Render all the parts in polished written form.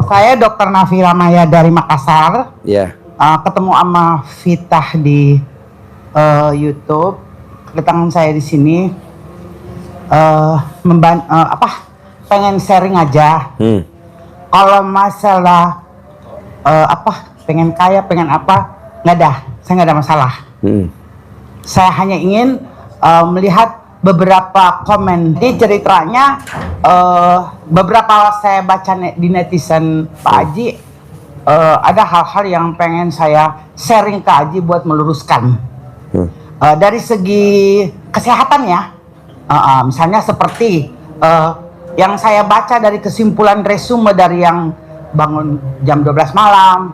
Saya Dr. Nafira Maya dari Makassar. Ya. Ketemu sama Fitah di YouTube. Kedatangan saya di sini pengen sharing aja. Kalau masalah pengen kaya, pengen apa, nggak ada. Saya nggak ada masalah. Saya hanya ingin melihat beberapa komen di ceritanya. Beberapa saya baca di netizen Pak Haji, ada hal-hal yang pengen saya sharing ke Haji buat meluruskan. Dari segi kesehatan ya, misalnya seperti yang saya baca dari kesimpulan resume dari yang bangun jam 12 malam,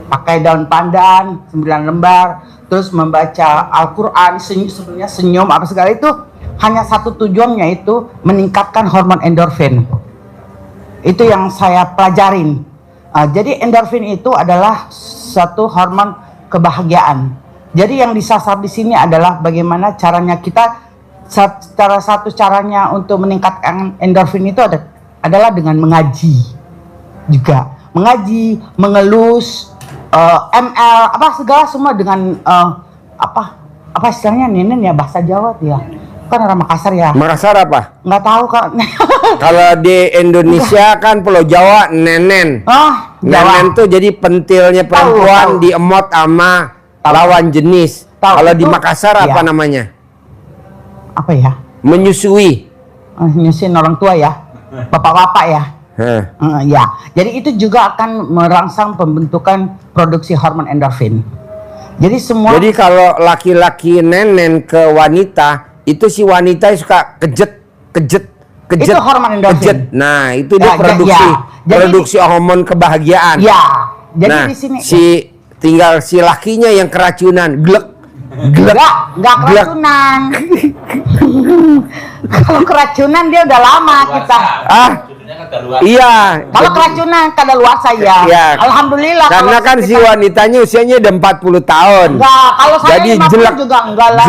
pakai daun pandan 9 lembar, terus membaca Al-Quran, sebenarnya senyum apa segala itu hanya satu tujuannya, itu meningkatkan hormon endorfin. Itu yang saya pelajarin. Jadi endorfin itu adalah satu hormon kebahagiaan. Jadi yang disasar di sini adalah bagaimana caranya kita, salah satu caranya untuk meningkatkan endorfin itu adalah dengan mengaji juga, mengaji, mengelus, ML, segala semua dengan apa istilahnya nenen ya, bahasa Jawa ya, kan orang Makassar ya. Makassar apa? Nggak tahu kak. Kalau di Indonesia kan Pulau Jawa nenen. Jawa. Nenen tuh jadi pentilnya perempuan diemot sama lawan jenis. Kalau di Makassar apa namanya? Apa ya? Menyusui. Nyusuin orang tua ya, bapak-bapak ya. Ya, jadi itu juga akan merangsang pembentukan produksi hormon endorfin. Jadi semua. Jadi kalau laki-laki nenen ke wanita, itu si wanita suka kejet. Itu hormon endorfin. Nah, itu dia produksi hormon kebahagiaan. Ya. Jadi nah, di sini tinggal si lakinya yang keracunan, glek. Enggak keracunan. Kalau keracunan dia udah lama kita. Iya. Kalau keracunan kadaluarsa ya. Alhamdulillah. Karena kan si wanitanya usianya udah 40 tahun. Enggak, kalau saya jadi 50 juga enggak lah.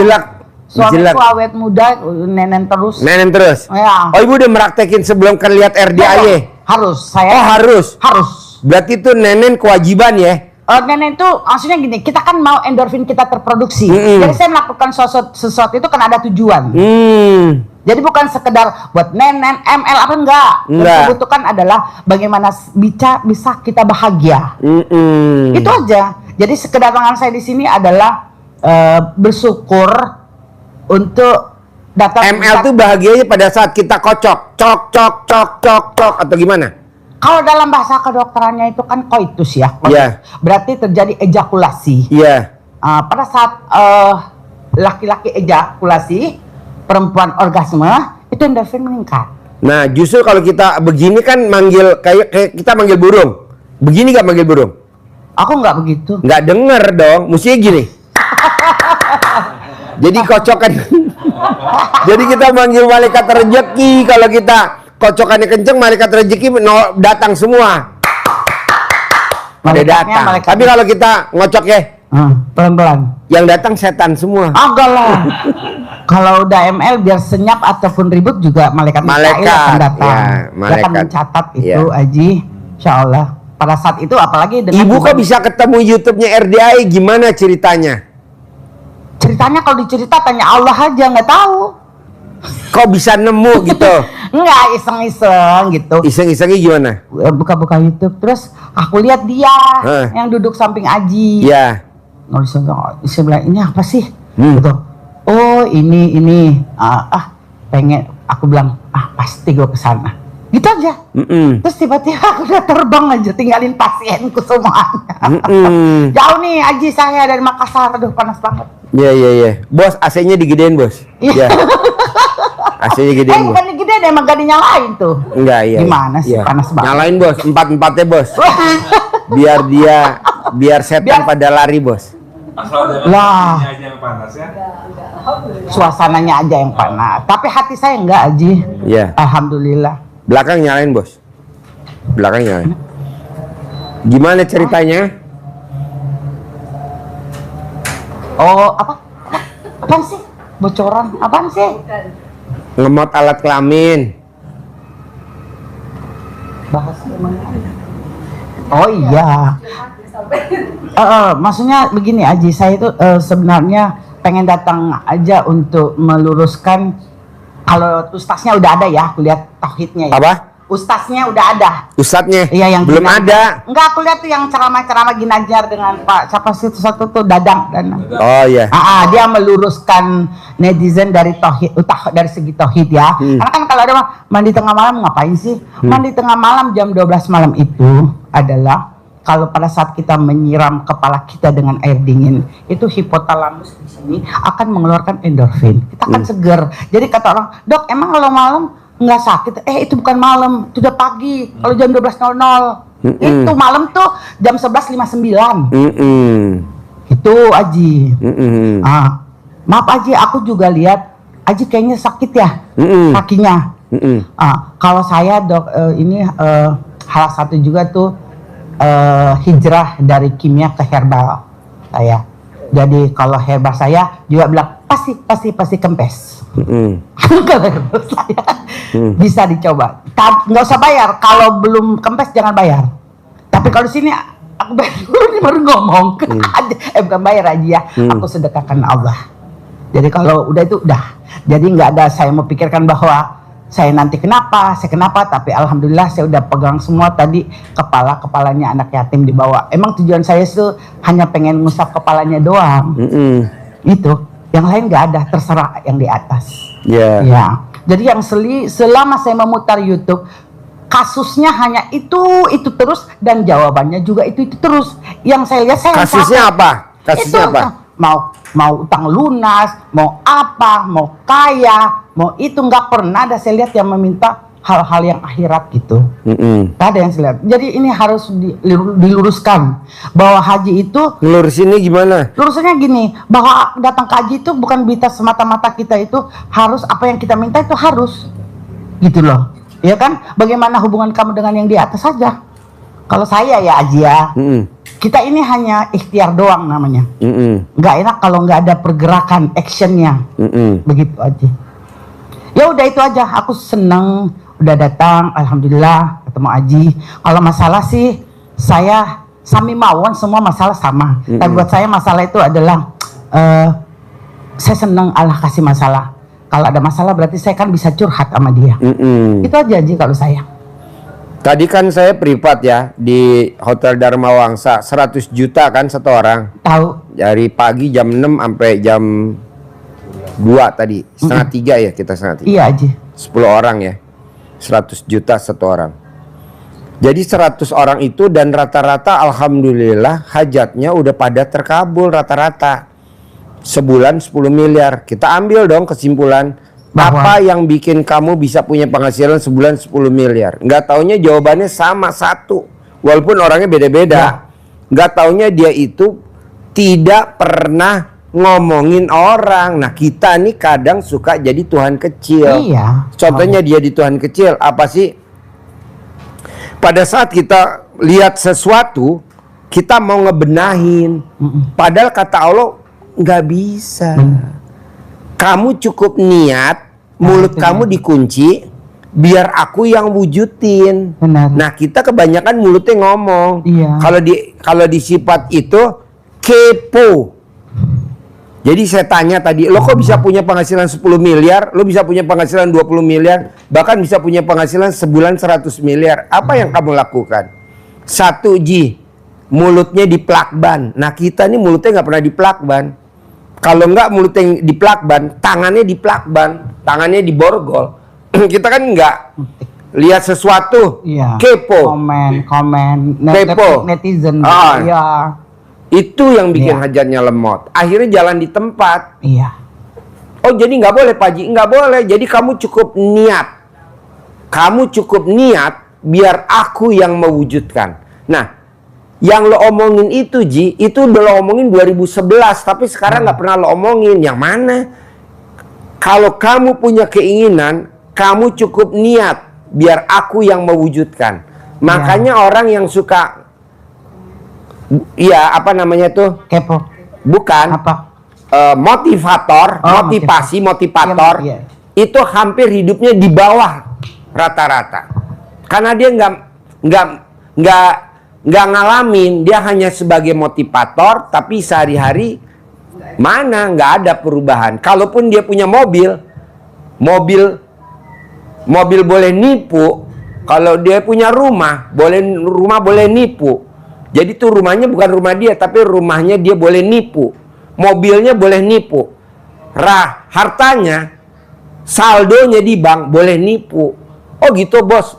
Suamiku awet muda, nenen terus. Nenen terus. Ya. Oh, ibu udah meraktekin sebelum lihat RDAY? Harus. Harus. Berarti itu nenen kewajiban ya? Nenek itu maksudnya gini, kita kan mau endorfin kita terproduksi. Jadi saya melakukan sesuatu itu kan ada tujuan. Jadi bukan sekedar buat nenen, ML apa enggak. Yang dibutuhkan adalah bagaimana bisa kita bahagia. Itu aja. Jadi kedatangan saya di sini adalah bersyukur untuk datang. ML tuh bahagianya pada saat kita kocok, cok atau gimana? Kalau dalam bahasa kedokterannya itu kan koitus ya, berarti terjadi ejakulasi. Pada saat laki-laki ejakulasi, perempuan orgasme, itu endorfin meningkat. Nah, justru kalau kita begini kan manggil kayak kita manggil burung. Begini gak manggil burung? Aku nggak begitu. Nggak denger dong, mestinya gini. Jadi kocokan. Jadi kita manggil malaikat rezeki. Kalau kita kocokannya kenceng, malaikat rezeki datang semua. Pada datang. Tapi kalau kita ngocok ya, pelan-pelan. Yang datang setan semua. Enggak lah. Kalau udah ML biar senyap ataupun ribut juga malaikat akan datang. Dia akan mencatat itu, Aji. Insya Allah. Pada saat itu apalagi dengan Ibu kok bisa ketemu YouTube-nya RDAY, gimana ceritanya? Ceritanya kalau dicerita tanya Allah aja, nggak tahu. Kok bisa nemu gitu? Enggak, iseng-iseng gitu. Iseng-isengnya gimana? Buka-buka YouTube, terus aku lihat dia yang duduk samping Aji. Iya. Saya bilang, ini apa sih? Gitu. Oh, ini. Pengen. Aku bilang, pasti gue kesana. Gitu aja. Terus tiba-tiba aku udah terbang aja, tinggalin pasienku semuanya. Jauh nih Aji, saya dari Makassar. Aduh, panas banget. Iya. Bos, AC-nya digedein, Bos. Iya. AC-nya gedein. Bukan digedein, emang gak dinyalain tuh. Enggak, iya. Gimana sih, panas banget. Nyalain, Bos. 4-4-nya, Bos. biar setan pada lari, Bos. Lah. Suasananya aja yang panas. Tapi hati saya enggak, Aji. Iya. Alhamdulillah. Belakang nyalain, Bos. Belakang nyalain. Gimana ceritanya? Oh, apaan sih? Bocoran, apaan sih? Ngemot alat kelamin. Bahas emang. Oh iya. Maksudnya begini Aji, saya itu sebenarnya pengen datang aja untuk meluruskan. Kalau ustaznya udah ada ya, aku lihat tauhidnya ya. Apa? Ustaznya udah ada. Ustadznya? Iya, yang belum Ginanjar. ada. Enggak, aku lihat tuh yang ceramah-ceramah Ginanjar dengan Pak siapa sih itu satu tuh Dadang. Oh iya. Dia meluruskan netizen dari tauhid, dari segi tauhid ya. Karena kan kalau ada mandi tengah malam ngapain sih? Mandi tengah malam jam 12 malam itu adalah kalau pada saat kita menyiram kepala kita dengan air dingin, itu hipotalamus di sini akan mengeluarkan endorfin. Kita akan seger. Jadi kata orang, "Dok, emang kalau malam nggak sakit?" Itu bukan malam, itu udah pagi. Kalau jam 12.00 itu malam tuh jam 11.59. Itu Aji. Maaf Aji, aku juga lihat Aji kayaknya sakit ya kakinya. Kalau saya dok ini salah satu juga tuh hijrah dari kimia ke herbal saya. Jadi kalau herbal saya juga bilang pasti kempes. Kalau herbal saya bisa dicoba. Nggak usah bayar. Kalau belum kempes jangan bayar. Tapi kalau di sini aku baru ngomong. Bukan bayar aja ya. Aku sedekahkan Allah. Jadi kalau udah itu udah. Jadi nggak ada saya mau pikirkan bahwa saya nanti kenapa, tapi alhamdulillah saya udah pegang semua tadi kepalanya anak yatim dibawa. Emang tujuan saya itu hanya pengen ngusap kepalanya doang. Itu, yang lain nggak ada, terserah yang di atas. Ya. Jadi yang selama saya memutar YouTube, kasusnya hanya itu terus dan jawabannya juga itu terus. Yang saya lihat kasusnya apa? Kasusnya apa? Mau utang lunas, mau apa, mau kaya, mau itu nggak pernah ada saya lihat yang meminta hal-hal yang akhirat gitu. Nggak ada yang saya lihat. Jadi ini harus diluruskan bahwa haji itu. Ngelurusinnya gimana? Lurusannya gini, bahwa datang ke haji itu bukan bisa semata-mata kita itu harus apa yang kita minta itu harus gitu loh. Ya kan? Bagaimana hubungan kamu dengan yang di atas saja? Kalau saya ya Haji ya. Kita ini hanya ikhtiar doang namanya. Nggak enak kalau nggak ada pergerakan, actionnya. Begitu aja. Ya udah itu aja. Aku seneng udah datang, alhamdulillah ketemu Aji. Kalau masalah sih saya sami mawon, semua masalah sama. Tapi buat saya masalah itu adalah saya seneng Allah kasih masalah. Kalau ada masalah berarti saya kan bisa curhat sama dia. Itu aja Aji kalau saya. Tadi kan saya privat ya di Hotel Dharma Wangsa, 100 juta kan satu orang. Tahu. Dari pagi jam 6 sampai jam 2 tadi. Setengah 3 ya kita setengah 3. Iya Aji. 10 orang ya. 100 juta satu orang. Jadi 100 orang itu dan rata-rata alhamdulillah hajatnya udah pada terkabul rata-rata. Sebulan 10 miliar. Kita ambil dong kesimpulan. Apa yang bikin kamu bisa punya penghasilan sebulan 10 miliar? Nggak taunya jawabannya sama satu. Walaupun orangnya beda-beda. Nggak taunya dia itu tidak pernah ngomongin orang. Nah kita nih kadang suka jadi Tuhan kecil. Iya. Contohnya dia di Tuhan kecil. Apa sih? Pada saat kita lihat sesuatu, kita mau ngebenahin. Padahal kata Allah nggak bisa. Kamu cukup niat, mulut kamu dikunci, biar aku yang wujudin. Benar. Nah kita kebanyakan mulutnya ngomong. Iya. Kalau di sifat itu kepo. Jadi saya tanya tadi, lo kok bisa punya penghasilan 10 miliar, lo bisa punya penghasilan 20 miliar, bahkan bisa punya penghasilan sebulan 100 miliar. Apa yang kamu lakukan? 1 Ji, mulutnya diplakban. Nah kita nih mulutnya nggak pernah diplakban. Kalau nggak mulutnya diplakban, tangannya diplakban, tangannya diborgol. Kita kan nggak lihat sesuatu, kepo. Komen, kepo. Netizen. Iya. Itu yang bikin hajatnya lemot. Akhirnya jalan di tempat. Iya. Oh jadi nggak boleh Pak Ji, nggak boleh. Jadi kamu cukup niat. Kamu cukup niat biar aku yang mewujudkan. Nah. Yang lo omongin itu Ji, itu udah lo omongin 2011, tapi sekarang nggak pernah lo omongin. Yang mana? Kalau kamu punya keinginan, kamu cukup niat biar aku yang mewujudkan. Makanya orang yang suka, ya apa namanya tuh? Kepo. Bukan. Apa? Motivator, motivator. Itu hampir hidupnya di bawah rata-rata. Karena dia nggak ngalamin, dia hanya sebagai motivator, tapi sehari-hari mana nggak ada perubahan. Kalaupun dia punya mobil boleh nipu. Kalau dia punya rumah boleh nipu. Jadi tuh rumahnya bukan rumah dia, tapi rumahnya dia boleh nipu. Mobilnya boleh nipu. Hartanya, saldonya di bank boleh nipu. Oh gitu bos.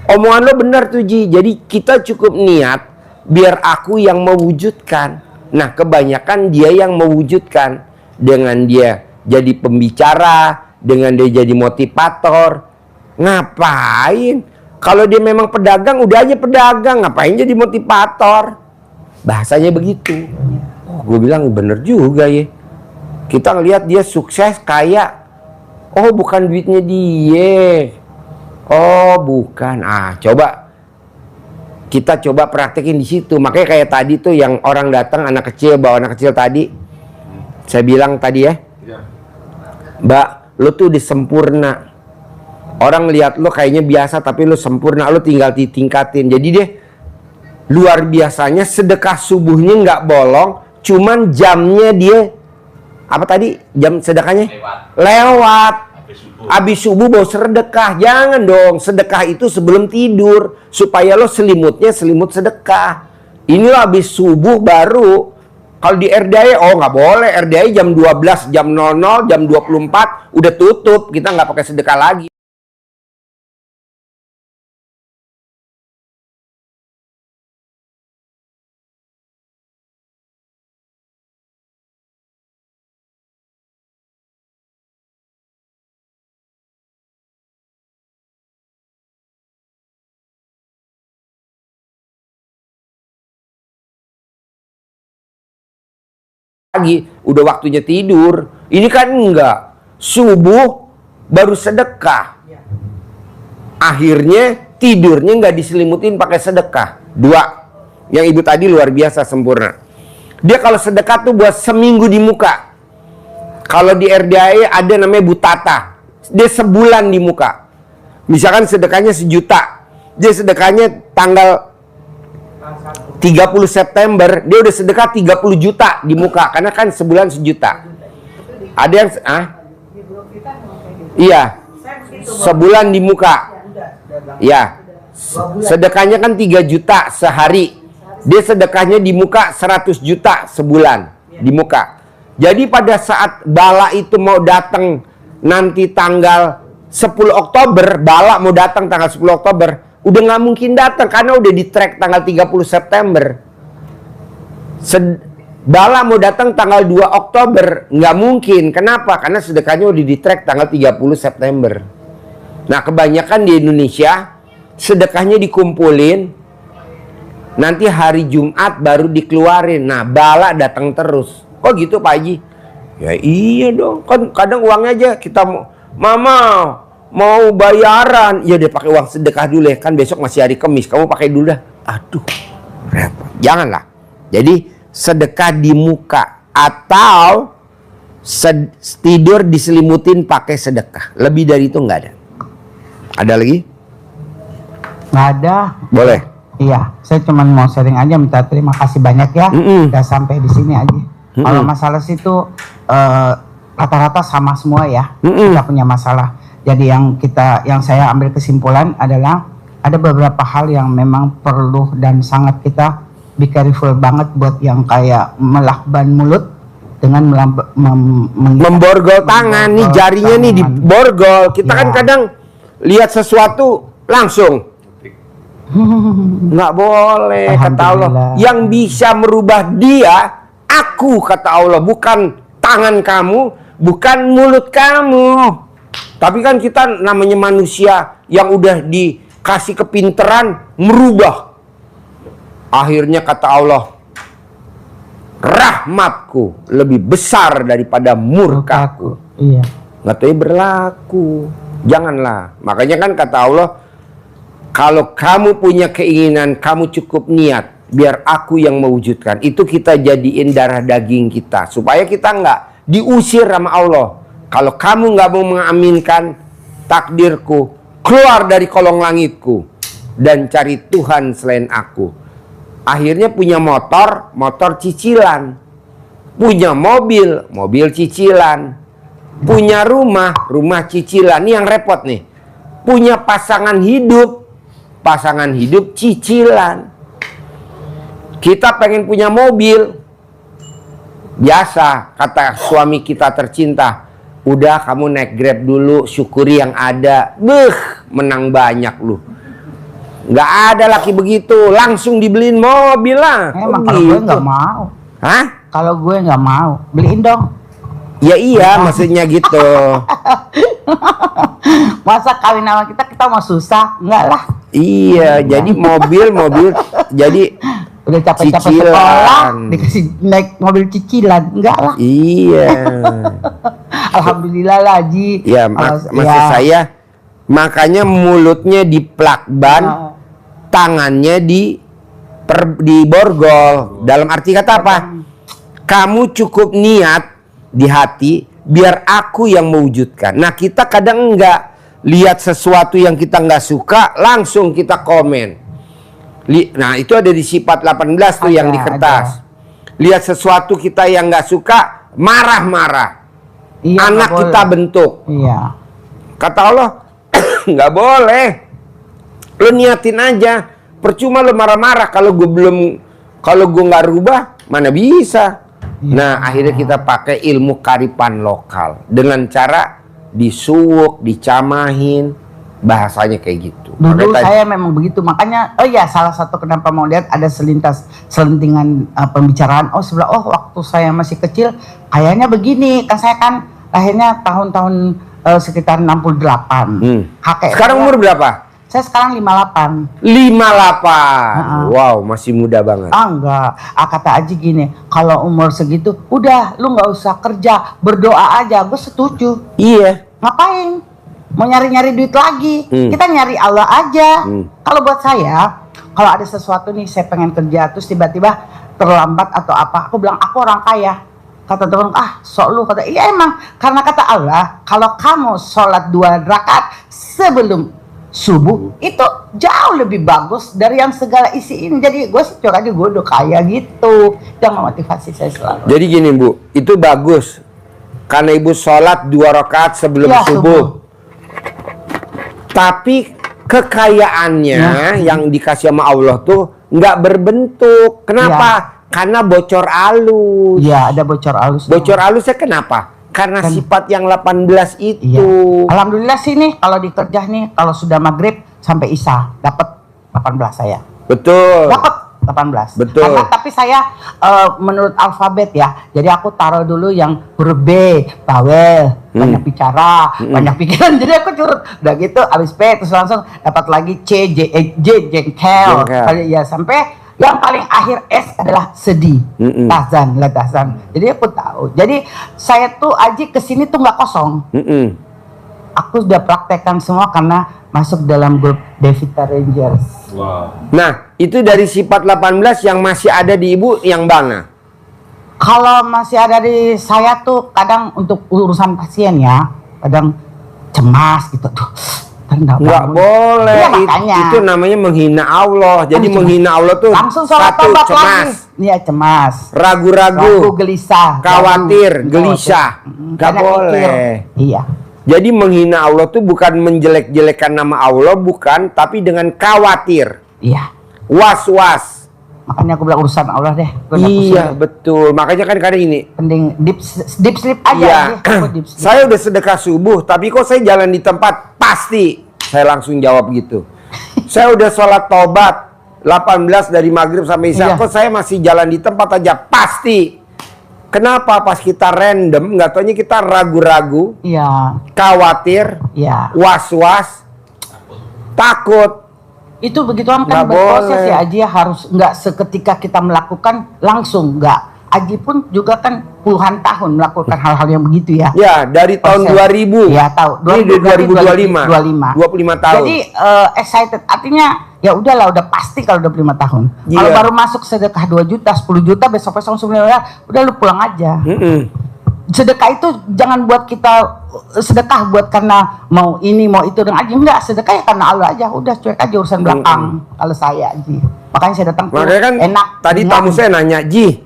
Omongan lo benar tuh Ji. Jadi kita cukup niat biar aku yang mewujudkan. Nah kebanyakan dia yang mewujudkan. Dengan dia jadi pembicara, dengan dia jadi motivator. Ngapain? Kalau dia memang pedagang, udah aja pedagang. Ngapain jadi motivator? Bahasanya begitu. Oh, gue bilang bener juga ya. Kita ngelihat dia sukses, kaya. Oh, bukan duitnya dia. Oh, bukan. Kita coba praktekin di situ. Makanya kayak tadi tuh yang orang datang, anak kecil, bawa anak kecil tadi. Saya bilang tadi ya. Mbak, lo tuh udah sempurna. Orang lihat lo kayaknya biasa tapi lo sempurna, lo tinggal ditingkatin. Jadi deh luar biasanya sedekah subuhnya nggak bolong, cuman jamnya dia apa tadi jam sedekahnya lewat. Habis subuh bawa sedekah. Jangan dong, sedekah itu sebelum tidur supaya lo selimutnya selimut sedekah. Ini lo habis subuh baru. Kalau di RDI oh nggak boleh, RDI jam 12, jam 00, jam 24 udah tutup, kita nggak pakai sedekah lagi. Udah waktunya tidur. Ini kan enggak, subuh baru sedekah, akhirnya tidurnya nggak diselimutin pakai sedekah. Dua, yang ibu tadi luar biasa sempurna. Dia kalau sedekah tuh buat seminggu di muka. Kalau di RDI ada namanya Bu Tata, dia sebulan di muka. Misalkan sedekahnya 1 juta, dia sedekahnya tanggal 30 September, dia udah sedekah 30 juta di muka. Karena kan sebulan 1 juta. Ada yang iya, sebulan di muka. Ya, sedekahnya kan 3 juta sehari. Dia sedekahnya di muka 100 juta sebulan di muka. Jadi pada saat bala itu mau datang nanti tanggal 10 Oktober, bala mau datang tanggal 10 Oktober, udah nggak mungkin datang karena udah di track tanggal 30 September. Bala mau datang tanggal 2 Oktober, nggak mungkin. Kenapa? Karena sedekahnya udah di track tanggal 30 September. Nah, kebanyakan di Indonesia sedekahnya dikumpulin, nanti hari Jumat baru dikeluarin. Nah, bala datang terus. Kok gitu Pak Haji? Ya iya dong. Kan kadang uangnya aja kita mama mau bayaran, ya dia pakai uang sedekah dulu ya, kan besok masih hari Kamis, kamu pakai dulu dah. Aduh, repot. Janganlah. Jadi sedekah di muka atau tidur diselimutin pakai sedekah. Lebih dari itu nggak ada. Ada lagi? Nggak ada. Boleh. Iya, saya cuma mau sharing aja, minta terima kasih banyak ya. Udah sampai di sini aja. Kalau masalah situ rata-rata sama semua ya. Kita punya masalah. Jadi yang saya ambil kesimpulan adalah ada beberapa hal yang memang perlu dan sangat kita be careful banget buat yang kayak melakban mulut dengan memborgol tangan nih, jarinya nih diborgol. Kita kan kadang lihat sesuatu langsung nggak boleh, kata Allah. Yang bisa merubah dia aku, kata Allah, bukan tangan kamu, bukan mulut kamu. Tapi kan kita namanya manusia yang udah dikasih kepinteran merubah. Akhirnya kata Allah, rahmatku lebih besar daripada murkaku. Iya. Nggak tahu berlaku. Janganlah. Makanya kan kata Allah, kalau kamu punya keinginan, kamu cukup niat, biar aku yang mewujudkan. Itu kita jadiin darah daging kita, supaya kita nggak diusir sama Allah. Kalau kamu nggak mau mengaminkan takdirku, keluar dari kolong langitku, dan cari Tuhan selain aku. Akhirnya punya motor, motor cicilan. Punya mobil, mobil cicilan. Punya rumah, rumah cicilan. Ini yang repot nih. Punya pasangan hidup cicilan. Kita pengen punya mobil. Biasa, kata suami kita tercinta. Udah kamu naik Grab dulu, syukuri yang ada. Menang banyak lu. Nggak ada laki begitu, langsung dibeliin mobil lah. Emang kalau gue nggak mau. Hah? Kalau gue nggak mau, beliin dong. Ya iya, maksudnya gitu. Masa kawin sama kita mau susah? Enggak lah. Iya, jadi mobil, jadi Udah capek-capek sekolah, dikasih naik mobil cicilan. Enggak lah. Iya. Alhamdulillah lah, Ji. Ya, maksud saya, makanya mulutnya diplakban, tangannya di borgol. Dalam arti kata apa? Kamu cukup niat di hati, biar aku yang mewujudkan. Nah, kita kadang enggak lihat sesuatu yang kita nggak suka, langsung kita komen. Nah, itu ada di sifat 18 tuh yang di kertas. Lihat sesuatu kita yang nggak suka, marah-marah. Iya, anak kita bentuk. Iya. Kata Allah, nggak boleh. Lo niatin aja. Percuma lo marah-marah kalau gue nggak rubah, mana bisa. Iya. Nah, akhirnya kita pakai ilmu kearifan lokal dengan cara disuwuk, dicamahin, bahasanya kayak gitu. Dulu saya memang begitu, makanya salah satu kenapa mau lihat ada selentingan pembicaraan. Waktu saya masih kecil kayaknya begini, kan saya kan lahirnya tahun-tahun sekitar 68. Sekarang umur berapa? Saya sekarang 58. 58. Wow, masih muda banget. Enggak. Kata Aji gini, kalau umur segitu, udah lu nggak usah kerja, berdoa aja. Gue setuju. Iya. Ngapain? Mau nyari-nyari duit lagi? Kita nyari Allah aja. Kalau buat saya, kalau ada sesuatu nih saya pengen kerja, terus tiba-tiba terlambat atau apa, aku bilang aku orang kaya. Kata teman, sok lu. Kata, iya emang. Karena kata Allah, kalau kamu sholat 2 rakaat sebelum subuh itu jauh lebih bagus dari yang segala isi ini. Jadi gue sejuk aja, gue udah kaya gitu. Yang memotivasi saya selalu. Jadi gini Bu, itu bagus karena ibu sholat 2 rakaat sebelum subuh. Tapi kekayaannya yang dikasih sama Allah tuh nggak berbentuk. Kenapa? Karena bocor alus. Iya, ada bocor alus. Bocor alusnya kenapa? Karena sifat yang 18 itu. Iya. Alhamdulillah sih nih kalau dikerja nih, kalau sudah maghrib sampai isya dapat 18 saya. Betul. Dapat 18. Betul. Karena tapi saya menurut alfabet ya. Jadi aku taruh dulu yang huruf B, bawel, banyak bicara, banyak pikiran. Jadi aku curut. Udah gitu habis P terus langsung dapat lagi C, J, jengkel. Ya sampai yang paling akhir S adalah sedih, tahzan. Jadi aku tahu. Jadi saya tuh Aji kesini tuh nggak kosong. Aku sudah praktekkan semua karena masuk dalam grup Devita Rangers. Wow. Nah, itu dari sifat 18 yang masih ada di ibu yang mana? Kalau masih ada di saya tuh kadang untuk urusan pasien ya, kadang cemas gitu tuh. Nggak boleh, ya, itu namanya menghina Allah. Jadi menghina Allah tuh langsung satu cemas, iya cemas, ragu-ragu, gelisah, khawatir, gelisah, nggak boleh. Iya. Jadi menghina Allah tuh bukan menjelek-jelekan nama Allah, bukan, tapi dengan khawatir. Iya. Was-was. Makanya aku bilang urusan Allah deh. Iya betul. Makanya kan kadang ini. Penting deep sleep aja. Iya. Saya udah sedekah subuh, tapi kok saya jalan di tempat pasti. Saya langsung jawab gitu. Saya udah sholat tobat 18 dari maghrib sampai isya. Kok saya masih jalan di tempat aja pasti. Kenapa pas kita random, nggak taunya kita ragu-ragu, khawatir, was-was, takut. Itu begituan kan berproses ya Aji, harus nggak seketika kita melakukan langsung nggak. Aji pun juga kan puluhan tahun melakukan hal-hal yang begitu ya. Ya, dari tahun 2000. Ya, tahu. Ini 2025. 25 tahun. Jadi excited, artinya ya udahlah, udah pasti kalau 25 tahun. Kalau baru masuk sedekah 2 juta, 10 juta, besok-besok langsung udah lu pulang aja. sedekah itu jangan buat kita sedekah buat karena mau ini mau itu dengan aja, enggak, sedekah ya karena Allah aja, udah cuek aja urusan belakang. Kalau saya Ji, makanya saya datang tuh Makanya kan enak. tadi tamu saya nanya, Ji,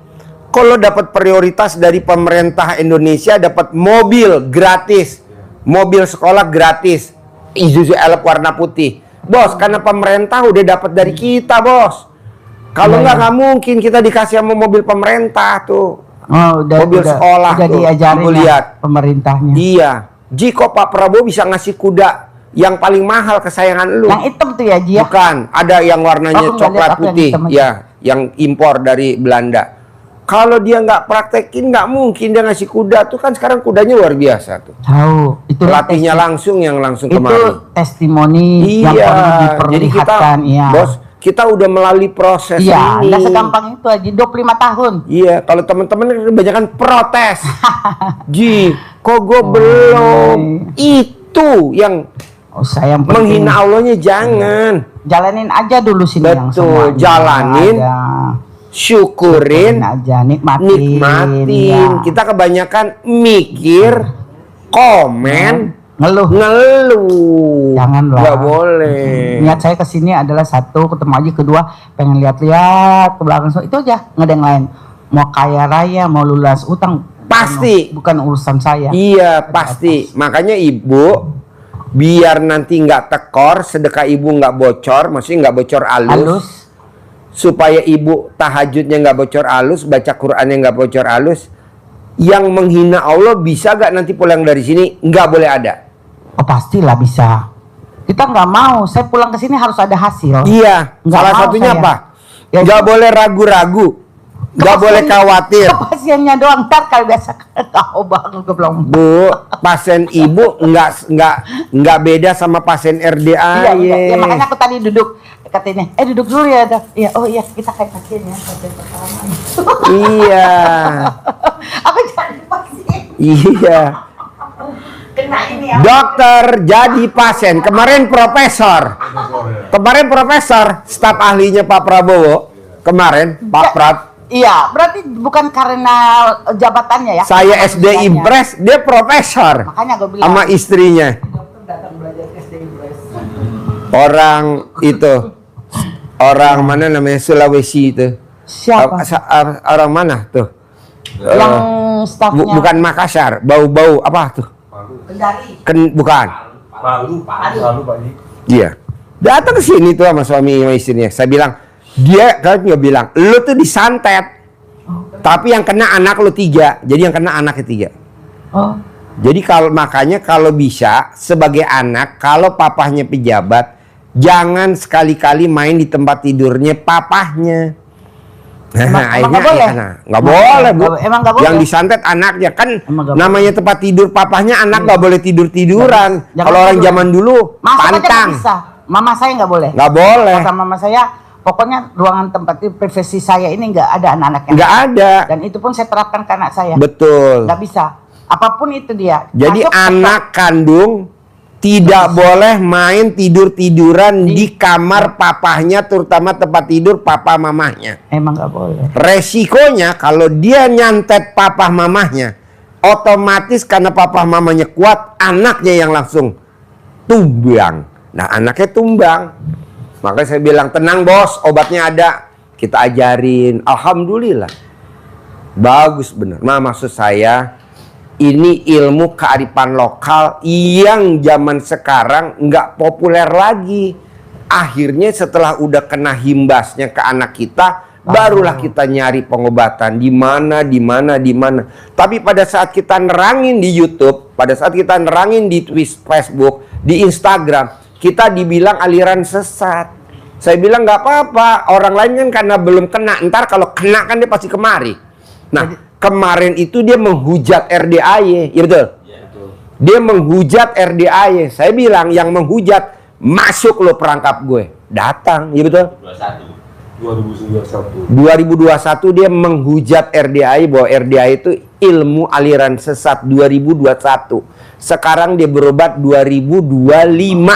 kalau dapat prioritas dari pemerintah Indonesia, dapat mobil gratis, mobil sekolah gratis, Isuzu Elf warna putih, bos, karena pemerintah udah dapat dari kita, bos. Kalau nggak mungkin kita dikasih sama mobil pemerintah tuh. Mobil sekolah udah tuh, diajarin lihat pemerintahnya. Iya, Ji, kok Pak Prabowo bisa ngasih kuda yang paling mahal kesayangan lu? Yang hitam tuh ya, Ji ya? Bukan, ada yang warnanya Aku nggak coklat lihat, aku yang putih, hitam aja. ya, yang impor dari Belanda. Kalau dia nggak praktekin, nggak mungkin dia ngasih kuda tuh, kan sekarang kudanya luar biasa tuh. Tahu, itu Pelatihnya langsung itu kemari. testimoni yang perlu Iya, jadi kita, diperlihatkan, iya. bos, kita udah melalui proses Iya, ini. nggak segampang itu aja, 25 tahun. Iya, kalau teman-teman kebanyakan protes. Ji, kok gue belum? Itu yang Saya yang penting menghina Allahnya jangan. jalanin aja dulu sini yang Betul, semua. jalanin, Ada. syukurin, aja, nikmatin. nikmatin. ya. Kita kebanyakan mikir, komen, ngeluh. Janganlah. Nggak boleh. Niat saya kesini adalah satu, ketemu aja, kedua pengen lihat-lihat ke belakang, itu aja, nggak ada yang lain. Mau kaya raya, mau lunas utang, Pasti. bukan urusan saya. Iya, pasti. Makanya ibu, biar nanti nggak tekor, sedekah ibu nggak bocor, maksudnya nggak bocor Halus. supaya ibu tahajudnya nggak bocor halus, baca Qurannya nggak bocor halus. Yang menghina Allah bisa gak nanti pulang dari sini? Nggak boleh ada. Oh pastilah bisa. Kita nggak mau. Saya pulang ke sini harus ada hasil. Iya. Nggak Salah mau satunya saya. apa? Ya, Nggak itu- boleh ragu-ragu. Nggak boleh khawatir. Pasiennya doang. Ntar kalau biasa kau bangun gue belum. Bu, pasien ibu nggak beda sama pasien RDA. Iya, ya, makanya aku tadi duduk katanya, duduk dulu ya, Dok. Iya, oh iya, kita kayak pasien ya, pasien pertama. Iya. Aku jadi pasien. Iya. Kena ini ya. Dokter jadi pasien. Kemarin profesor. Kemarin profesor, staf ahlinya Pak Prabowo. Kemarin Pak Prat. Iya, berarti bukan karena jabatannya ya. Saya SD Manusianya. Impres, dia profesor. Makanya gue bilang. Sama istrinya. Dokter datang belajar SD Impres. Orang itu. Orang mana namanya, Sulawesi itu. Siapa? Orang mana tuh? Yang stafnya. Bukan Makassar, bau-bau apa tuh? Kendari. Bukan. Palu Pak Ji. Iya. Datang ke sini tuh sama suami sama istrinya. Saya bilang, dia kan nggak bilang, lu tuh disantet. Tapi yang kena anak lu 3. Jadi yang kena anak ketiga. Oh. Jadi makanya kalau bisa sebagai anak, kalau papahnya pejabat, jangan sekali-kali main di tempat tidurnya papahnya. Emang Akhirnya nggak boleh? nggak boleh, Bu. Emang nggak boleh? Yang disantet anaknya kan, Emang nggak namanya tempat tidur papahnya, anak nggak boleh tiduran. Jangan Kalau orang tidur. zaman dulu Masuk aja nggak pantang, bisa. Mama saya nggak boleh. nggak boleh, Kata mama saya, pokoknya ruangan tempat itu privasi saya ini nggak ada anak-anaknya. nggak ada. Dan itu pun saya terapkan ke anak saya. Betul. Nggak bisa. Apapun itu dia. Jadi Masuk anak kandung tidak boleh main tidur-tiduran di kamar papahnya, terutama tempat tidur papa mamahnya. emang nggak boleh. Resikonya kalau dia nyantet papa mamahnya, otomatis karena papa mamanya kuat, anaknya yang langsung tumbang. Nah, anaknya tumbang. Makanya saya bilang, tenang bos, obatnya ada. Kita ajarin. Alhamdulillah. Bagus bener. Nah, maksud saya, ini ilmu kearifan lokal yang zaman sekarang nggak populer lagi. Akhirnya setelah udah kena himbasnya ke anak kita, barulah kita nyari pengobatan di mana. Tapi pada saat kita nerangin di YouTube, pada saat kita nerangin di Facebook, di Instagram, kita dibilang aliran sesat. Saya bilang nggak apa-apa, orang lain kan karena belum kena, ntar kalau kena kan dia pasti kemari. Nah, kemarin itu dia menghujat RDAY, ya betul? Iya, betul. Dia menghujat RDAY. Saya bilang yang menghujat, masuk lo perangkap gue. Datang, ya betul? 2021 dia menghujat RDAY bahwa RDAY itu ilmu aliran sesat 2021. Sekarang dia berobat 2025.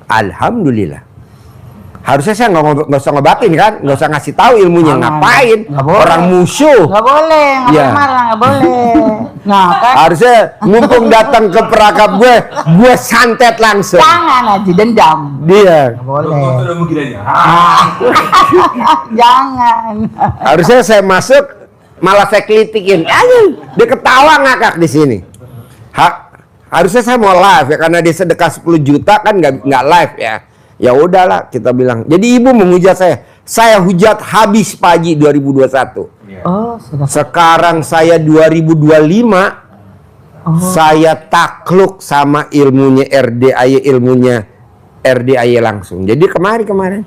Alhamdulillah. Harusnya saya nggak usah ngobatin kan, nggak usah ngasih tahu ilmunya. Ngapain? Nggak boleh. Orang musuh. Nggak boleh, nggak Iya. boleh marah, nggak boleh. Nah kan, Harusnya mumpung datang ke perangkap gue santet langsung. jangan aja dendam. Dia. Nggak boleh. Sudah mungkin aja. Jangan. Harusnya saya masuk malah saya kelitikin. Ayo, dia ketawa ngakak di sini. Harusnya saya mau live ya, karena dia sedekah 10 juta kan nggak live ya. Ya udahlah kita bilang. Jadi ibu menghujat saya. Saya hujat habis pagi 2021. Oh, sudah. Sekarang saya 2025. Saya takluk sama ilmunya ilmunya RDAY langsung. Jadi kemarin.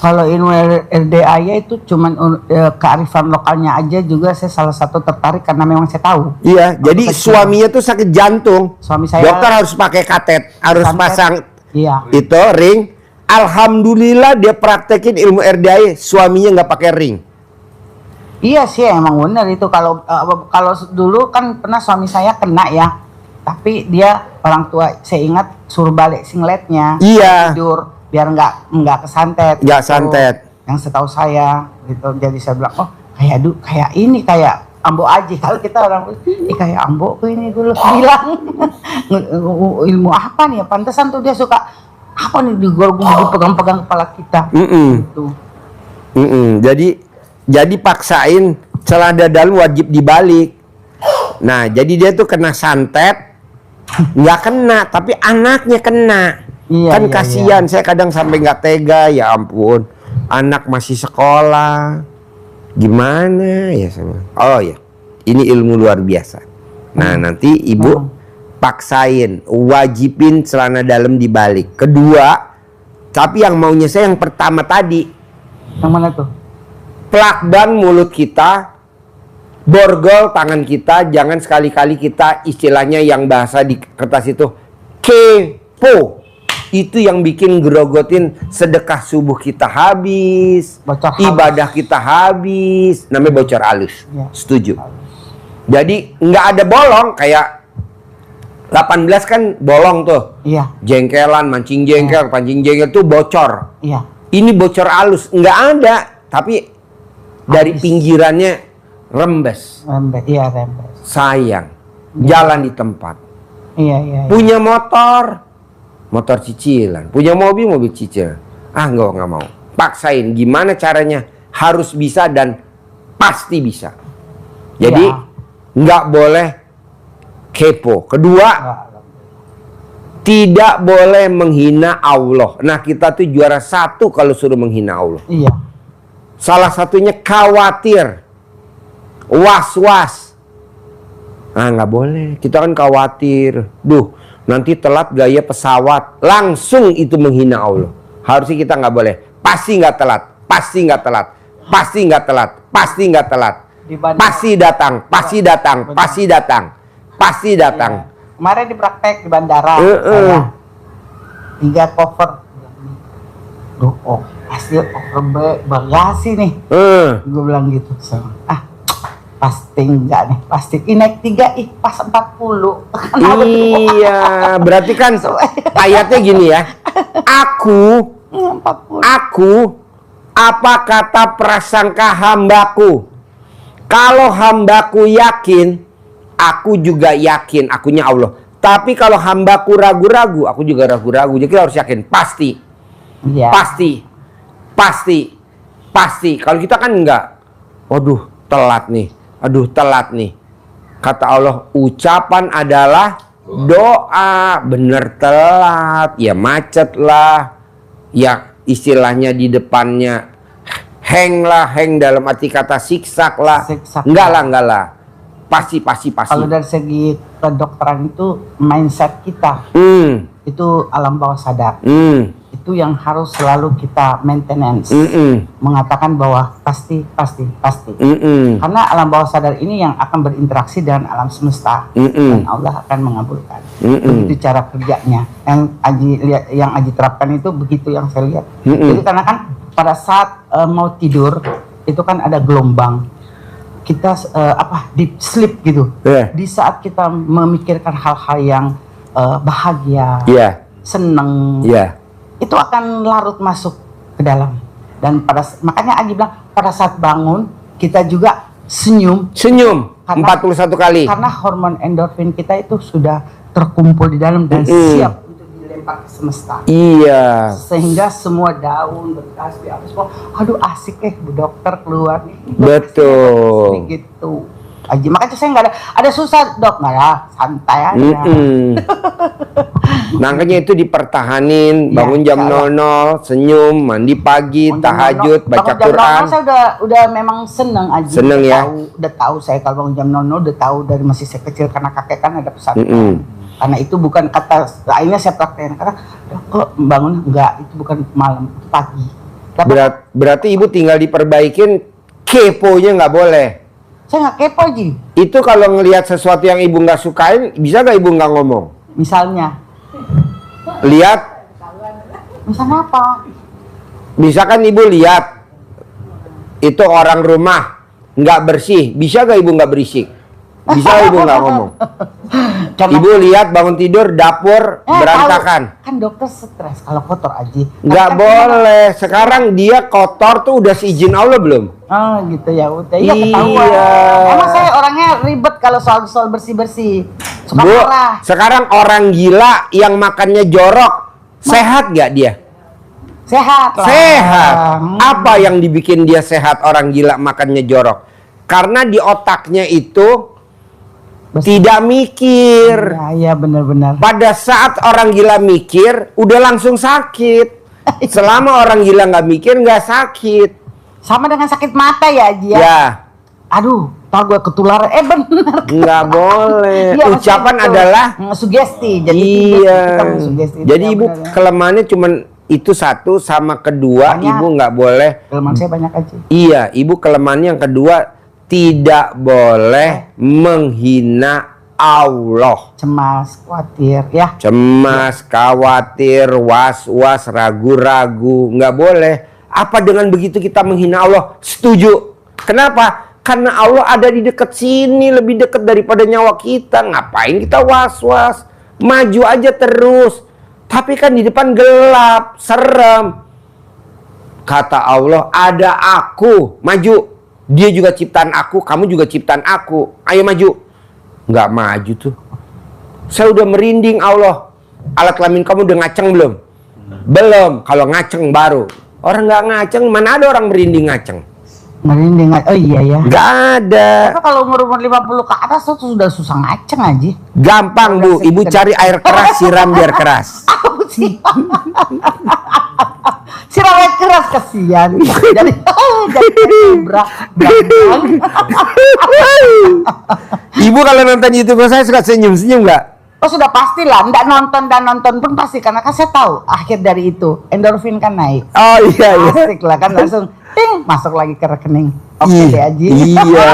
Kalau ilmu RDAY itu cuman kearifan lokalnya aja juga saya salah satu tertarik karena memang saya tahu. Iya, jadi suaminya tuh sakit jantung. Suami saya Dokter harus pakai katet, harus santet. pasang Iya. itu ring. Alhamdulillah dia praktekin ilmu RDAY, suaminya nggak pakai ring. Iya sih emang benar itu kalau dulu kan pernah suami saya kena ya. Tapi dia orang tua saya ingat suruh balik singletnya. Iya. Tidur biar nggak kesantet. Nggak gitu. santet. Yang setahu saya gitu. Jadi saya bilang, "Oh, kayak ini kayak Ambo Aji." Kalau kita orang kayak Ambo ini dulu bilang. Ilmu apa nih ya? Pantesan tuh dia suka apa nih dipegang-pegang kepala kita. Gitu. Jadi paksain celana dalam wajib dibalik. Nah, jadi dia tuh kena santet, nggak kena, tapi anaknya kena. Iya, Kan iya, kasihan, saya kadang sampai nggak tega, ya ampun. Anak masih sekolah, gimana ya sama? Oh ya, ini ilmu luar biasa. Nah, nanti ibu paksain, wajibin celana dalam dibalik. Kedua, tapi yang maunya saya yang pertama tadi. Yang mana tuh? Plakban mulut kita, borgol tangan kita, jangan sekali-kali kita istilahnya yang bahasa di kertas itu kepo. Itu yang bikin gerogotin sedekah subuh kita habis, Bocor halus. ibadah kita habis, namanya bocor halus. Ya. Setuju. Jadi nggak ada bolong kayak 18 kan bolong tuh. Iya, Jengkelan, mancing jengkel, pancing jengkel tuh bocor. iya. Ini bocor halus, nggak ada, tapi dari Habis. pinggirannya rembes. Rembes, iya rembes. Sayang, jalan di tempat. Iya, iya. Punya motor cicilan. Punya mobil cicilan. Nggak mau. Paksain, gimana caranya? Harus bisa dan pasti bisa. Jadi Iya. nggak boleh kepo. Kedua, tidak boleh menghina Allah. Nah, kita tuh juara 1 kalau suruh menghina Allah. Iya. Salah satunya khawatir, was-was. Nggak boleh. Kita kan khawatir. Nanti telat gaya pesawat. Langsung itu menghina Allah. Harusnya kita nggak boleh. Pasti nggak telat. Pasti nggak telat. Pasti nggak telat. Pasti nggak telat. Pasti datang. Pasti datang. Pasti datang. Pasti datang. Kemarin di praktek di bandara, saya 3 cover. Pasti cover bagasi nih. Gue bilang gitu. Pasti enggak nih. Pasti naik 3 pas 40. Iya, berarti kan ayatnya gini ya. Aku, 40. apa kata prasangka hambaku? Kalau hambaku yakin, aku juga yakin, akunya Allah. Tapi kalau hambaku ragu-ragu, aku juga ragu-ragu. Jadi kita harus yakin, pasti. Iya. Pasti. Kalau kita kan enggak. Waduh, telat nih. Kata Allah, ucapan adalah doa. Bener telat, ya macet lah. Ya istilahnya di depannya hang dalam arti kata siksak lah. Enggak lah. Pasti. Kalau dari segi kedokteran itu mindset kita itu alam bawah sadar. Itu yang harus selalu kita maintenance. Mengatakan bahwa pasti. Karena alam bawah sadar ini yang akan berinteraksi dengan alam semesta dan Allah akan mengabulkan. Begitu cara kerjanya. Yang Aji terapkan itu begitu yang saya lihat. Jadi karena kan pada saat mau tidur itu kan ada gelombang. Kita deep sleep gitu. Di saat kita memikirkan hal-hal yang bahagia, seneng, itu akan larut masuk ke dalam. Dan makanya Aji bilang pada saat bangun kita juga senyum Karena 41 kali. karena hormon endorfin kita itu sudah terkumpul di dalam dan siap untuk dilempar ke semesta. Iya. Sehingga semua daun bekas apa semua, aduh asik Bu dokter keluar. Betul. Gitu. Aji, makanya saya nggak ada susah dok, nggak ada, santai aja. Makanya itu dipertahanin, bangun jam 00, senyum, mandi pagi, tahajud, baca Bangun jam 00 Quran. saya udah memang seneng Aji. Seneng ya? Udah tahu saya kalau bangun jam 00 udah tahu dari masih saya kecil karena kakek kan ada pesantren. Karena itu bukan kata, akhirnya saya praktekin karena kalau bangun enggak, itu bukan malam, itu pagi. Berarti ibu tinggal diperbaikin, keponya nggak boleh. Saya nggak kepo Ji. Itu kalau ngelihat sesuatu yang ibu nggak sukain, bisa nggak ibu nggak ngomong? Misalnya apa? Misalkan ibu lihat itu orang rumah nggak bersih, bisa nggak ibu nggak berisik? Bisa nggak ibu nggak ngomong? Ibu lihat bangun tidur dapur berantakan. Kan dokter stres kalau kotor Aji. Nggak boleh. Sekarang dia kotor tuh udah seizin Allah belum? Oh gitu ya udah. Iya. Ketahuan. Emang saya orangnya ribet kalau soal bersih-bersih. Suka Bu, marah. sekarang orang gila yang makannya jorok, sehat nggak dia? Sehat lah. Sehat. Apa yang dibikin dia sehat orang gila makannya jorok? Karena di otaknya itu tidak mikir. Iya benar-benar. Pada saat orang gila mikir, udah langsung sakit. Selama orang gila nggak mikir, nggak sakit. Sama dengan sakit mata ya Aji ya. Ya. Aduh, tau gue ketularan. Bener. Nggak boleh. Iya, Ucapan maksudnya itu, adalah sugesti. Jadi iya. kita mensugesti. Jadi Ya, ibu benar, ya. kelemahannya cuman itu satu, sama kedua Banyak. ibu nggak boleh. Kelemahan saya banyak aja. Iya, ibu kelemahannya yang kedua tidak boleh menghina Allah. Cemas, khawatir ya. Cemas, khawatir, was-was, ragu-ragu, nggak boleh. Apa dengan begitu kita menghina Allah? Setuju. Kenapa? Karena Allah ada di dekat sini, lebih dekat daripada nyawa kita. Ngapain kita was-was? Maju aja terus. Tapi kan di depan gelap, serem. Kata Allah, ada aku. Maju. Dia juga ciptaan aku, kamu juga ciptaan aku. Ayo maju. Nggak maju tuh. Saya udah merinding Allah. Alat kelamin kamu udah ngaceng belum? Belum. Kalau ngaceng baru. Orang nggak ngaceng, mana ada orang merinding ngaceng? Merinding. Oh iya ya. Nggak ada. Tapi kalau umur 50 ke atas tuh sudah susah ngaceng aja. Gampang Bu, ibu cari air keras, siram biar keras. Apa sih? Siram air keras kasihan. Jadi Ibu kalau nonton YouTube saya suka senyum-senyum nggak? Oh sudah pasti lah, nggak nonton dan nonton pun pasti karena kan saya tahu akhir dari itu endorfin kan naik. Oh iya iya. Asik lah kan langsung ting masuk lagi ke rekening. Oke Ih, deh Aji. Iya.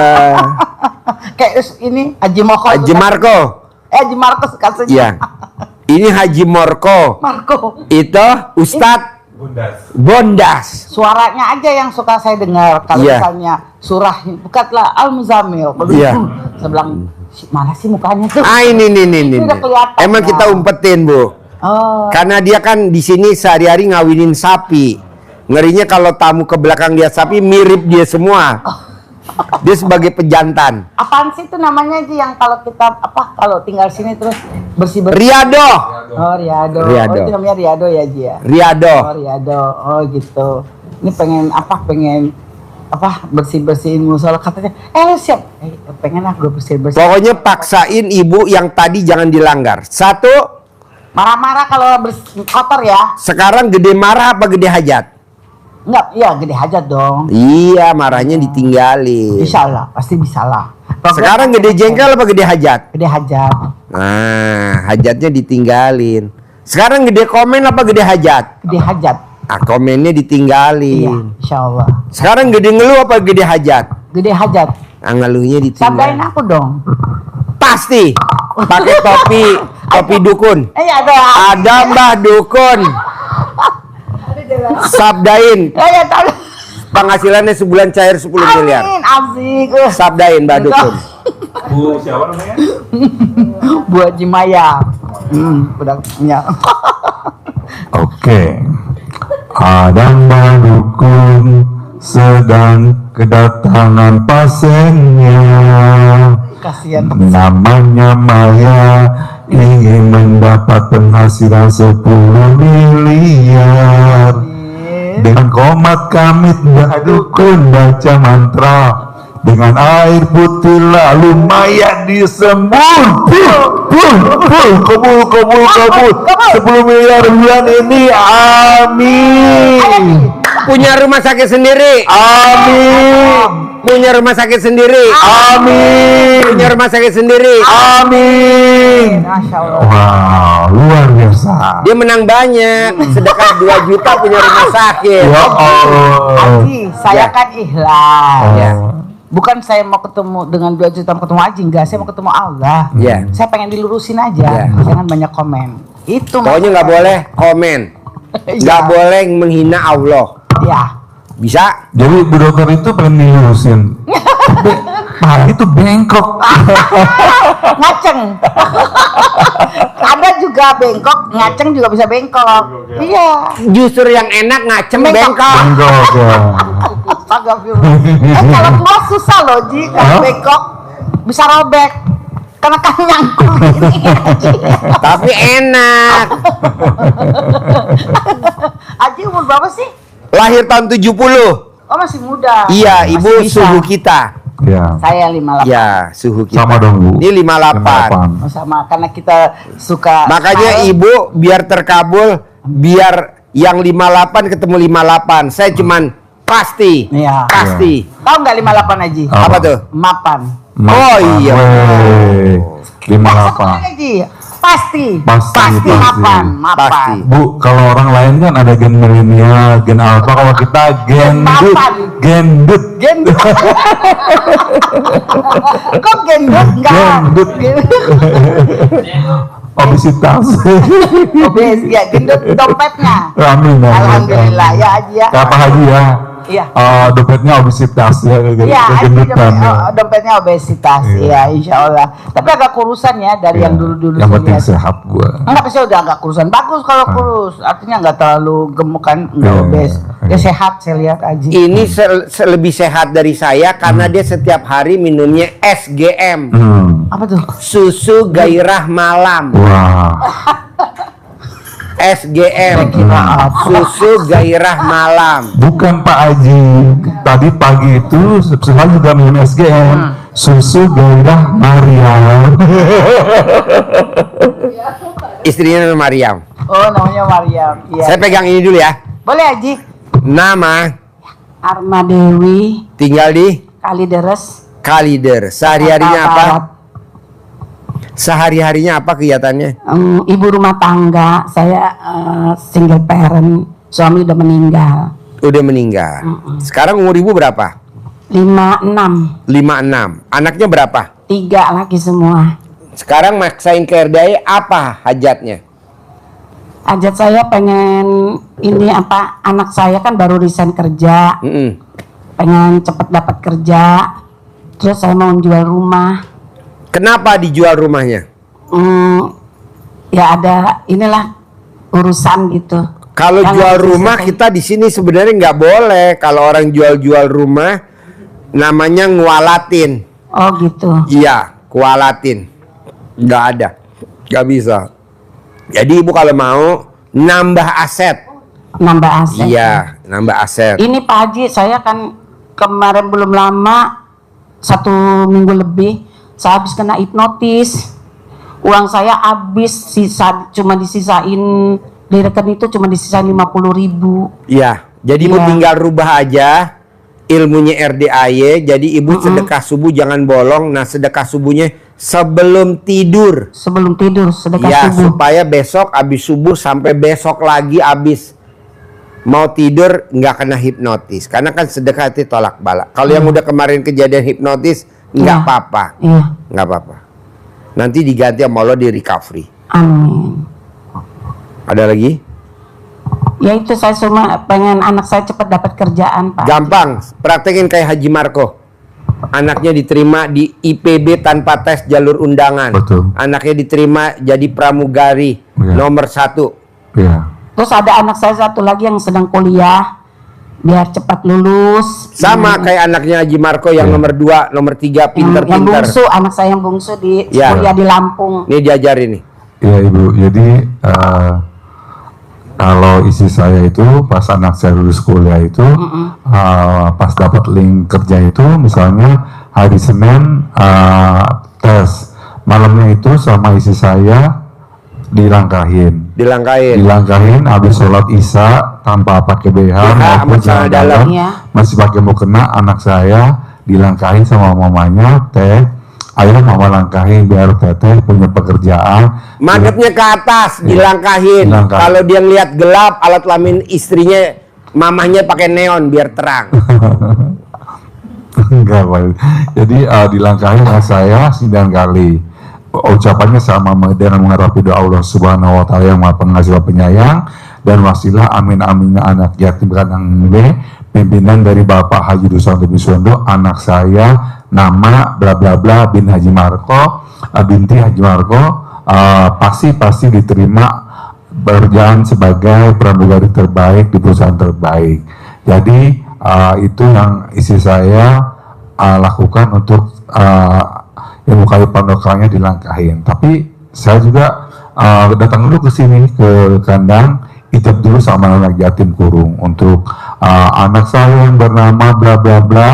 Kayak ini Haji Moko. Haji Marco. Haji Marco katanya. Iya. Ini Haji Marco. Marco. Itu Ustadz Bondas. Suaranya aja yang suka saya dengar. Kalau Iya. misalnya surah bukatlah Al-Muzammil. Iya. Saya bilang mana sih mukanya tuh? Ah ini. Udah kelihatan, Emang ya. kita umpetin Bu. Oh. Karena dia kan di sini sehari-hari ngawinin sapi. Ngerinya kalau tamu ke belakang dia sapi mirip dia semua. Dia sebagai pejantan. Apaan sih itu namanya Ji yang kalau kita kalau tinggal sini terus bersih-bersih. Riado. Oh Riado. Riado. Oh itu namanya Riado ya Ji ya. Riado. Oh Riado. Oh gitu. Ini pengen bersih-bersihin musola katanya. Siap. Pengen gue bersih-bersih. Pokoknya paksain ibu yang tadi jangan dilanggar. Satu, Marah-marah kalau kotor ya. sekarang gede marah apa gede hajat? Enggak, iya gede hajat dong. Iya, marahnya ditinggalin. Bisa lah, pasti bisa lah. Sekarang gede jengkel apa gede hajat? Gede hajat. Nah, hajatnya ditinggalin. Sekarang gede komen apa gede hajat? Gede hajat. Ah, komennya Iya, ditinggalin. insya Allah. Sekarang gede ngeluh apa gede hajat? Gede hajat. Ah, ngeluhnya Sabdain ditinggalin. aku dong. Pasti. Pakai topi dukun. Ada. Ada Mbah Dukun. Sabdain. Ya tahu. Penghasilannya sebulan cair 10 miliar. Amin, asik. Sabdain Mbah Dukun. Bu siapa namanya? Buat Jimaya. Udah punya. Oke. Ada dukun sedang kedatangan pasiennya. Kasihan. Namanya Maya, ingin mendapat penghasilan 10 miliar. Dengan komat kamit dukun baca mantra, dengan air putih lalu Maya disembur. Kabul 10 miliar bulan ini, amin. Punya rumah sakit sendiri. Amin. Punya rumah sakit sendiri. Amin. Punya rumah sakit sendiri. Amin. Masya Allah. Wow, luar biasa. Dia menang banyak. Sedekah 2 juta punya rumah sakit. Ya Allah. Haji, saya Ya. kan ikhlas. Ya. Bukan saya mau ketemu dengan 2 juta mau ketemu Haji, enggak, saya mau ketemu Allah. Ya. Saya pengen dilurusin aja, Ya. jangan banyak komen. Itu Pokoknya nggak boleh komen. Nggak Ya. boleh menghina Allah. Ya. Bisa? Jadi Bu Dokter itu pengen dilurusin. Pak itu bengkok. Ngaceng. Ada juga bengkok, ngaceng juga bisa bengkok. Iya. Justru yang enak ngacem Bengkok. bengkok. Bengkok ya. Astagfirullah. Kalau tua susah loh Ji, kalau Hah? bengkok bisa robek. Karena kan nyangkut gini. Tapi enak. Haji umur berapa sih? Lahir tahun 70. Oh masih muda. Iya, Masih ibu bisa. suhu kita. Ya. Saya 58. Ya, suhu kita. Sama dong Bu. Ini 58. Oh, sama karena kita suka. Makanya smile. ibu biar terkabul, biar yang 58 ketemu 58. Saya cuman pasti. Iya. Pasti. Tahu nggak 58 Haji? Apa tuh? Mapan. Oh, iya. Weh, 58. Haji. Pasti. Pasti. mapan. Pasti. Bu, kalau orang lain kan ada gen milenial, gen alpha, kalau kita gendut, Mapan. gendut. Gendut. Kok gendut enggak? Gendut. Obesitas. Obes ya, gendut dompetnya. Amin. Amin. Alhamdulillah ya Haji ya. Kata Haji ya. Iya. Dompetnya obesitas ya, Iya, Haji kegendutan ya. dompetnya obesitas. Iya, insya Allah. Tapi agak kurusan ya dari yang dulu-dulu. Yang saya penting lihat. sehat gua. Enggak, saya udah agak kurusan. Bagus kalau kurus. Artinya enggak terlalu gemuk kan, enggak Iya, obes. iya. Dia sehat saya lihat Haji. Ini lebih sehat dari saya karena dia setiap hari minumnya SGM. Apa tuh? Susu gairah malam. Wah. SGM. Susu gairah malam. Bukan Pak Haji. Tadi pagi itu saya juga minum SGM. Susu gairah Mariam. Istrinya nama Mariam. Oh, namanya Mariam. Iya. Saya pegang ini dulu ya. Boleh Haji. Nama, Arma Dewi tinggal di Kalideres. Kalider. Sehari-harinya Jakarta apa? Barat. Sehari-harinya apa kegiatannya? Ibu rumah tangga. Saya single parent. Suami udah meninggal. Udah meninggal. Sekarang umur ibu berapa? 56. 56. Anaknya berapa? 3 lagi semua. Sekarang maksain ke RDI apa hajatnya? Hajat saya pengen ini apa, anak saya kan baru resign kerja, pengen cepet dapat kerja, terus saya mau jual rumah. Kenapa dijual rumahnya? Ya ada inilah urusan gitu. Kalau Yang jual harus rumah diselesaikan. kita di sini sebenarnya nggak boleh. Kalau orang jual rumah namanya ngualatin. Oh gitu. Iya, kualatin. Nggak ada, nggak bisa. Jadi ibu kalau mau nambah aset. Nambah aset. Iya, nambah aset. Ini Pak Haji, saya kan kemarin belum lama 1 minggu lebih saya habis kena hipnotis. Uang saya habis, cuma disisain di rekening itu cuma disisain 50.000. Iya, jadi ibu Iya. tinggal rubah aja ilmunya RDAY. Jadi ibu sedekah subuh jangan bolong. Nah, sedekah subuhnya sebelum tidur. Sebelum tidur sedekah Ya, subuh. supaya besok habis subuh sampai besok lagi habis mau tidur nggak kena hipnotis. Karena kan sedekah itu tolak bala. Kalau yang udah kemarin kejadian hipnotis nggak Iya. apa-apa, Iya, nggak apa-apa. Nanti diganti sama Allah di recovery. amin. Ada lagi? Ya itu saya cuma pengen anak saya cepat dapat kerjaan Pak. Gampang, praktekin kayak Haji Marco. Anaknya diterima di IPB tanpa tes jalur undangan. Betul. Anaknya diterima jadi pramugari Iya. nomor 1. Ya. Terus ada anak saya satu lagi yang sedang kuliah, biar cepat lulus. Sama kayak anaknya Haji Marco yang nomor 2, nomor 3 Yang pinter-pinter. bungsu, anak saya yang bungsu di Ya. kuliah di Lampung. Nih diajarin nih. Iya Ibu, jadi kalau isi saya itu pas anak saya lulus kuliah itu, pas dapat link kerja itu, misalnya hari Senin tes, malamnya itu sama isi saya dilangkahin, habis sholat isya tanpa pakai BH maupun celana dalam, Iya. masih pakai mukena, anak saya dilangkahin sama mamanya, teh, ayo mama langkahin biar teteh punya pekerjaan. Madepnya ke atas, dilangkahin. Dilangkahin. Kalau dia ngeliat gelap, alat kelamin istrinya, mamahnya pakai neon biar terang. Enggak, Pak. Jadi dilangkahin sama saya 9 kali. Ucapannya sama dengan mengharap doa Allah Subhanahu wa taala yang Maha Pengasih Penyayang, dan wasilah amin aminnya anak yatim kanang B, pimpinan dari Bapak Haji Dusanto Biswondo, anak saya nama bla bla bla bin Haji Marco, binti Haji Marco, pasti diterima berjalan sebagai pramugari terbaik di perusahaan terbaik. Jadi itu yang istri saya lakukan untuk ilmu kehidupan lokalnya dilangkahin. Tapi saya juga datang dulu ke sini ke kandang, ijab dulu sama anak yatim kurung untuk anak saya yang bernama bla bla bla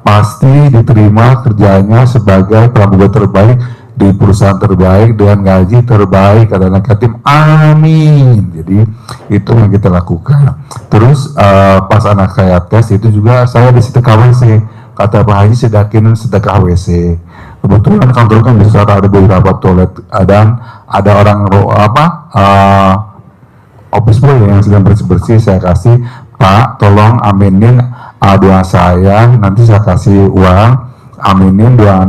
pasti diterima kerjanya sebagai pramugari terbaik di perusahaan terbaik dengan gaji terbaik, kata anak yatim, amin. Jadi itu yang kita lakukan. Terus pas anak saya tes itu juga saya di sedekah WC, kata Pak Haji sedakin sedekah WC. Kebetulan kantor kan bisa ada beberapa toilet dan ada orang office boy yang sedang bersih-bersih, saya kasih, Pak tolong aminin doa saya, nanti saya kasih uang, aminin doa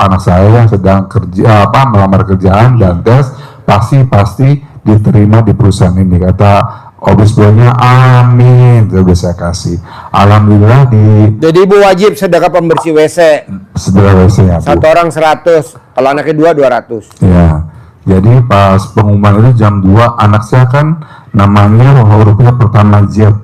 anak saya yang sedang kerja melamar kerjaan dan tes, pasti diterima di perusahaan ini, kata office boy-nya, amin. Itu saya kasih, alhamdulillah. Jadi ibu wajib sedekah pembersih WC. Sedekah WC ya, Bu. Satu orang 100, kalau anaknya 200. Ya, jadi pas pengumuman itu jam 2, anak saya kan namanya hurufnya pertama Z.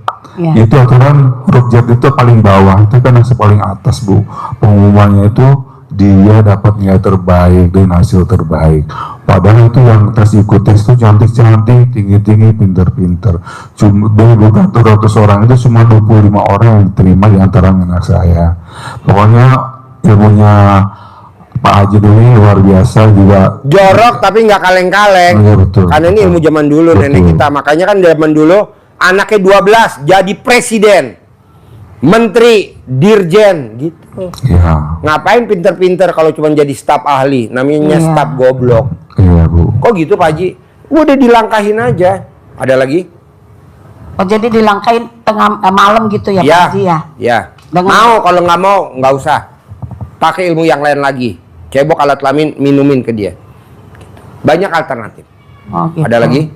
Ya. Itu aturan huruf Z itu paling bawah, itu kan yang paling atas, Bu. Pengumumannya itu dia dapat nilai terbaik dan hasil terbaik. Padahal itu yang tes ikut tes itu cantik-cantik, tinggi-tinggi, pinter-pinter. Cuma dari ratus orang itu cuma 25 orang yang diterima di antara anak saya. Pokoknya ilmunya Pak Haji ini luar biasa juga. Jorok tapi nggak kaleng-kaleng. Oh, iya, betul, Karena ini betul. ilmu zaman dulu, Betul. nenek kita. Makanya kan zaman dulu anaknya 12 jadi presiden, menteri, dirjen gitu. Ya, Ngapain pinter-pinter kalau cuma jadi staf ahli? Namanya Iya. staf goblok. iya Bu. Kok gitu Pak Haji? Udah dilangkahin aja. Ada lagi? Oh jadi dilangkain tengah malam gitu ya, Pak Haji ya? Ya. Dengan- Mau, kalau nggak mau nggak usah. Pakai ilmu yang lain lagi. Cebok alat kelamin, minumin ke dia. Banyak alternatif. Oh, gitu. Ada lagi?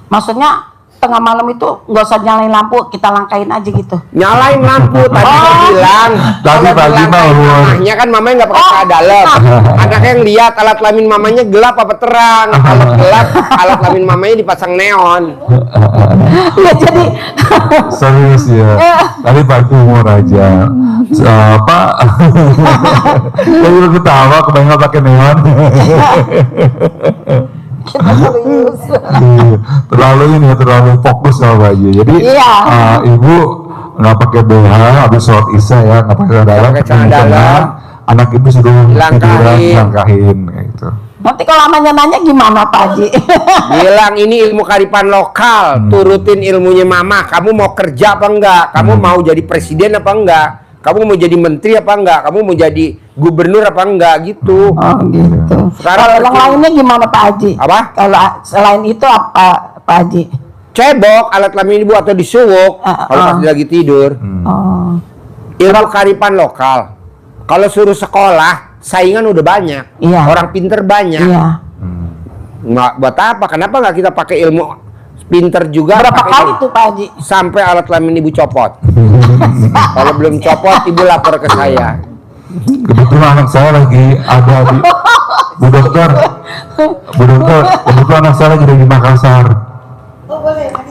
Maksudnya tengah malam itu nggak usah nyalain lampu, kita langkain aja gitu. Nyalain lampu tadi saya bilang. Tadi Kalau pagi dilangkain mah, Bu. mamahnya kan mamanya nggak pakai celana dalam. Anaknya yang lihat alat kelamin mamanya gelap apa terang. Kalau gelap, alat kelamin mamanya dipasang neon. Ya jadi Serius ya. Tadi pagi umur aja. Pak, saya juga ketawa kebanyakan pakai neon. kita serius. terlalu fokus sama Pak Haji. Jadi Iya. ibu nggak pakai BH habis sholat isya ya, nggak pakai celana dalam, pakai celana dalam. anak ibu sudah tiduran, langkahin kayak gitu. Nanti kalau namanya nanya gimana Pak Haji? Bilang ini ilmu kearifan lokal, turutin ilmunya mama. Kamu mau kerja apa enggak? Kamu mau jadi presiden apa enggak? Kamu mau jadi menteri apa enggak? Kamu mau jadi gubernur apa enggak gitu? Oh gitu. Sekarang Kalau yang kecil. lainnya gimana Pak Haji? Apa? Kalau selain itu apa Pak Haji? Cebok alat kelamin ibu atau disuwuk kalau pas dia lagi tidur. Oh. Ilmu kearifan lokal. Kalau suruh sekolah, saingan udah banyak. Iya. Orang pinter banyak. Iya. Nggak, buat apa? Kenapa nggak kita pakai ilmu pinter juga? Berapa pakai kali ilmu? tuh Pak Haji? Sampai alat kelamin ibu copot. Kalau belum copot, ibu lapor ke saya. Kebetulan anak saya lagi ada di Bu dokter, kebetulan anak saya lagi ada di Makassar.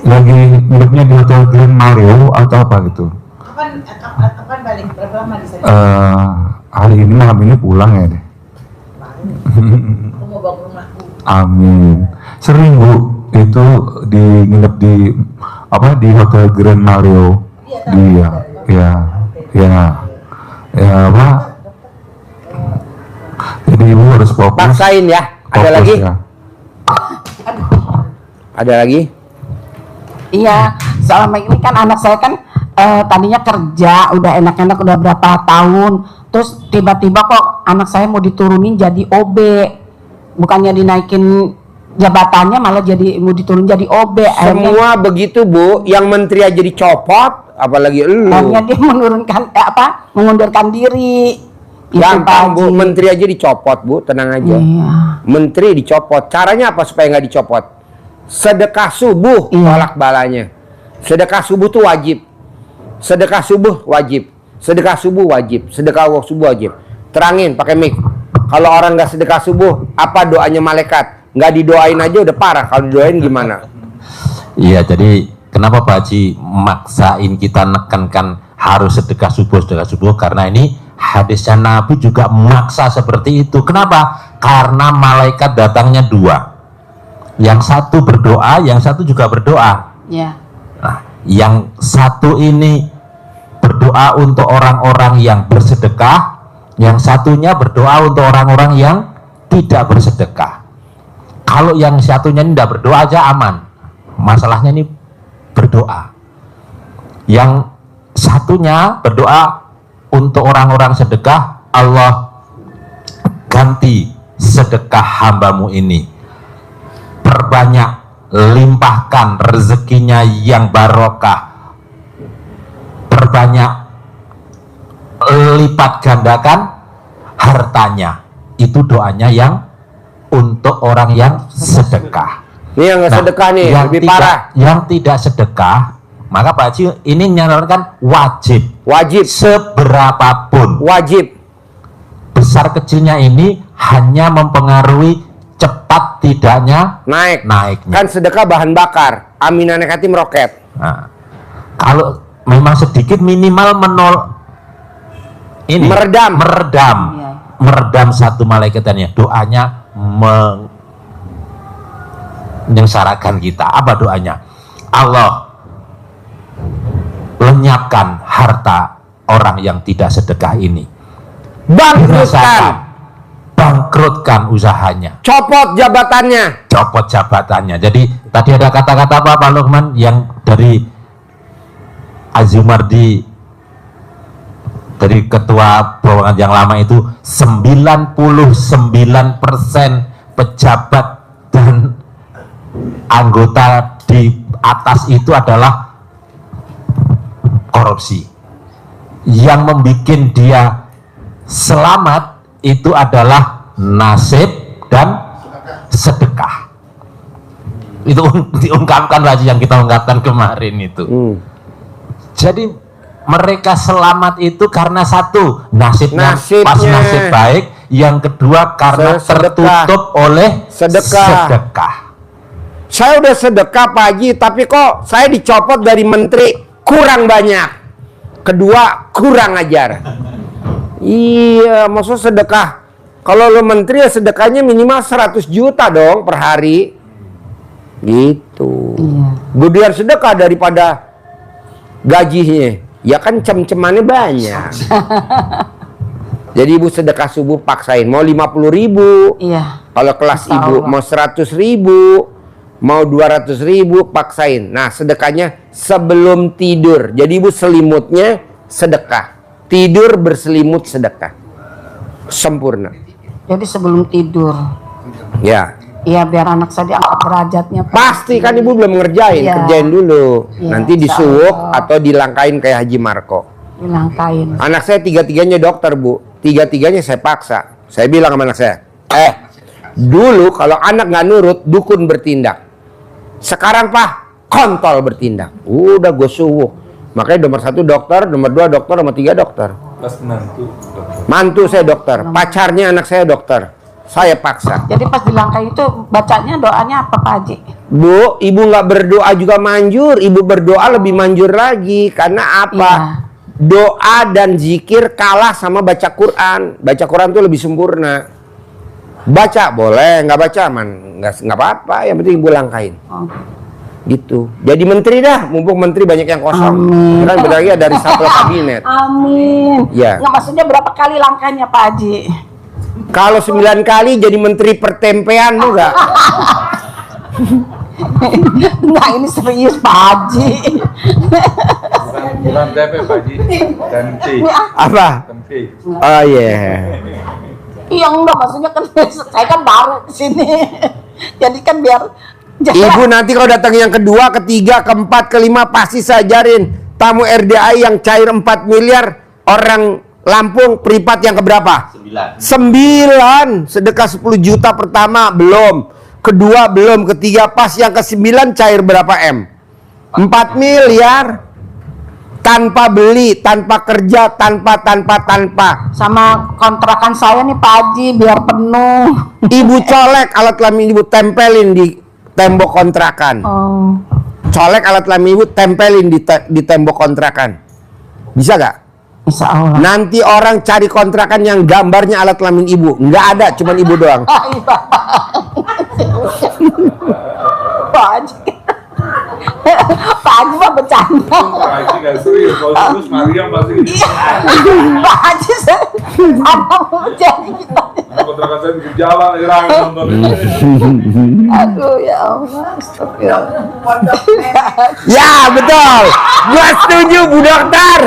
Lagi nginepnya di Hotel Grand Mario atau apa gitu? Kapan balik? Berapa lama di sana? Hari ini malam ini pulang ya deh. Aku mau bawa ke rumahku. Amin. Sering Bu itu nginep di apa di Hotel Grand Mario. Ya apa? Jadi Ibu harus fokus. Paksain ya. Ada Fokus lagi? ya. Ada lagi? Iya, selama ini kan anak saya kan tadinya kerja udah enak-enak udah berapa tahun, terus tiba-tiba kok anak saya mau diturunin jadi OB, bukannya dinaikin jabatannya malah jadi mau diturunin jadi OB. Semua begitu Bu, yang menteri aja dicopot, apalagi lu. Akhirnya dia mengundurkan diri. Itu, Gampang Pak Bu, Haji. menteri aja dicopot Bu, tenang aja. Iya. Menteri dicopot, caranya apa supaya nggak dicopot? Sedekah subuh, tolak balanya. Sedekah subuh tuh wajib. Sedekah subuh wajib. Sedekah subuh wajib. Sedekah subuh wajib. Terangin pakai mic. Kalau orang nggak sedekah subuh, apa doanya malaikat? Nggak didoain aja udah parah. Kalau didoain gimana? Iya, jadi kenapa Pak Haji maksain kita nekankan harus sedekah subuh karena ini hadisnya Nabi juga maksa seperti itu. Kenapa? Karena malaikat datangnya dua. Yang satu berdoa, yang satu juga berdoa. Ya. Nah, yang satu ini berdoa untuk orang-orang yang bersedekah, yang satunya berdoa untuk orang-orang yang tidak bersedekah. Kalau yang satunya ini tidak berdoa aja aman. Masalahnya ini berdoa. Yang satunya berdoa untuk orang-orang sedekah, Allah ganti sedekah hambamu ini, perbanyak, limpahkan rezekinya yang barokah, perbanyak, lipat gandakan hartanya. Itu doanya yang untuk orang yang sedekah. Ini yang nggak sedekah nih, yang lebih tidak, parah. Yang tidak sedekah, maka Pak Haji ini menyarankan wajib. Wajib. Seberapapun Wajib. besar kecilnya ini hanya mempengaruhi cepat tidaknya Naiknya. Kan Sedekah bahan bakar. Aminan negatif meroket. nah, kalau memang sedikit minimal Meredam. Iya. meredam satu malaikatnya. Doanya menyengsarakan kita. Apa doanya? Allah lenyapkan harta orang yang tidak sedekah ini. Bangkrutkan usahanya. Copot jabatannya. Copot jabatannya. Jadi tadi ada kata-kata apa Pak Lukman yang dari Azumardi, dari ketua bawahan yang lama itu, 99% pejabat dan anggota di atas itu adalah korupsi. Yang membuat dia selamat itu adalah nasib dan sedekah. Itu diungkapkan lagi yang kita ungkapkan kemarin itu. Jadi mereka selamat itu karena satu, nasibnya pas nasib baik, yang kedua karena tertutup oleh sedekah. Saya udah sedekah Pak Haji, tapi kok saya dicopot dari menteri, kurang banyak. Kedua, kurang ajar. Iya, maksud sedekah. Kalau lo menteri ya sedekahnya minimal 100 juta dong per hari. Gitu. Gedean sedekah daripada gajinya. Ya kan cem-cemannya banyak. Jadi ibu sedekah subuh paksain. Mau 50.000. Iya. Kalau kelas ibu mau 100.000. Mau 200.000 paksain. Nah sedekahnya sebelum tidur. Jadi ibu selimutnya sedekah. Tidur berselimut sedekah. Sempurna. Jadi sebelum tidur. Ya. Iya, biar anak saya diangkat derajatnya. Pak. Pasti kan ibu belum ngerjain. Iya. Kerjain dulu. Iya, Nanti disuwuk atau dilangkain kayak Haji Marco. Dilangkain. Anak saya tiga-tiganya dokter Bu. Tiga-tiganya saya paksa. Saya bilang sama anak saya, dulu kalau anak nggak nurut, dukun bertindak. Sekarang Pak, kontol bertindak. Udah gue suwuk. Makanya nomor 1 dokter, nomor 2 dokter, nomor 3 dokter. Mantu saya dokter, pacarnya anak saya dokter. Saya paksa. Jadi pas dilangkahi itu bacanya doanya apa Pak Haji? Bu, ibu nggak berdoa juga manjur. Ibu berdoa lebih manjur lagi. Karena apa? Iya. Doa dan zikir kalah sama baca Quran. Baca Quran tuh lebih sempurna. Baca boleh, nggak baca aman, nggak apa-apa. Yang penting ibu langkahin. Oh. Gitu. Jadi menteri dah, mumpung menteri banyak yang kosong. Amin. Kan bentar lagi ada reshuffle kabinet. Amin. Ya. Nggak, maksudnya berapa kali langkahnya Pak Haji? Kalau 9 kali jadi menteri pertempean mau nggak? Nggak, ini serius Pak Haji. Bukan tempe Pak Haji, tempe. Apa? Tempe. Oh iya. Iya enggak, maksudnya kan saya kan baru kesini. Jadi kan biar Ibu nanti kalau datang yang kedua, ketiga, keempat, kelima pasti saya ajarin tamu RDI yang cair 4 miliar, orang Lampung Pripat yang keberapa? 9. Sedekah 10 juta pertama belum, kedua belum, ketiga pas, yang ke-9 cair berapa M? 4 miliar. Tanpa beli, tanpa kerja, tanpa. sama kontrakan saya nih Pak Haji biar penuh. Ibu colek alat kelamin ibu, tempelin di tembok kontrakan. Oh. Colek alat kelamin ibu, tempelin di tembok kontrakan. Bisa gak? Insya Allah. Nanti orang cari kontrakan yang gambarnya alat kelamin ibu. Nggak ada, cuman ibu doang. Pak Haji. Pak Haji mah bercanda. Pak Haji nggak serius, kalau serius Mariam pasti gitu. Pak Haji sama jadi kita. Kontrakan saya di jalan, irang nonton. Aduh ya Allah, astagfirullah. Ya betul, gua setuju Bu Dokter.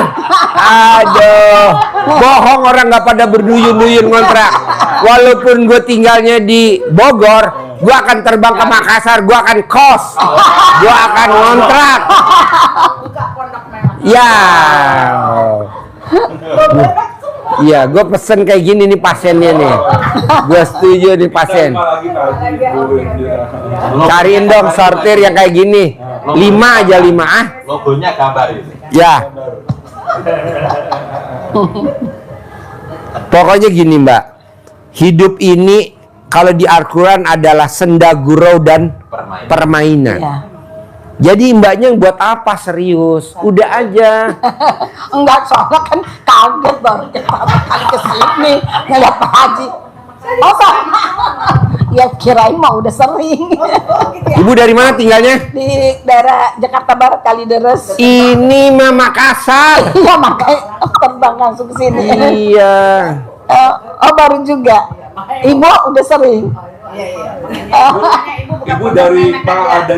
Aduh, bohong orang nggak pada berduyun-duyun ngontrak. Walaupun gue tinggalnya di Bogor, gue akan terbang ke Makassar, gue akan kos, gue akan ngontrak. Ya, iya, gue pesen kayak gini nih pasiennya nih. Gue setuju nih pasien. Cariin dong sortir yang kayak gini. 5 aja 5 ah. Logonya gambar ini. Ya. Pokoknya gini Mbak, hidup ini kalau di Al-Quran adalah senda gurau dan permainan. Ya. Jadi mbaknya buat apa serius? Udah aja. Enggak, soalnya kan kaget baru pertama kali kesini ngeliat Pak Haji. Oh sama. Ya kirain mah udah sering. Ibu dari mana tinggalnya? Di daerah Jakarta Barat, Kalideres. Ini mah Makassar. Iya makanya terbang langsung ke sini. Iya. Oh baru juga. Ibu udah sering. Ibu dari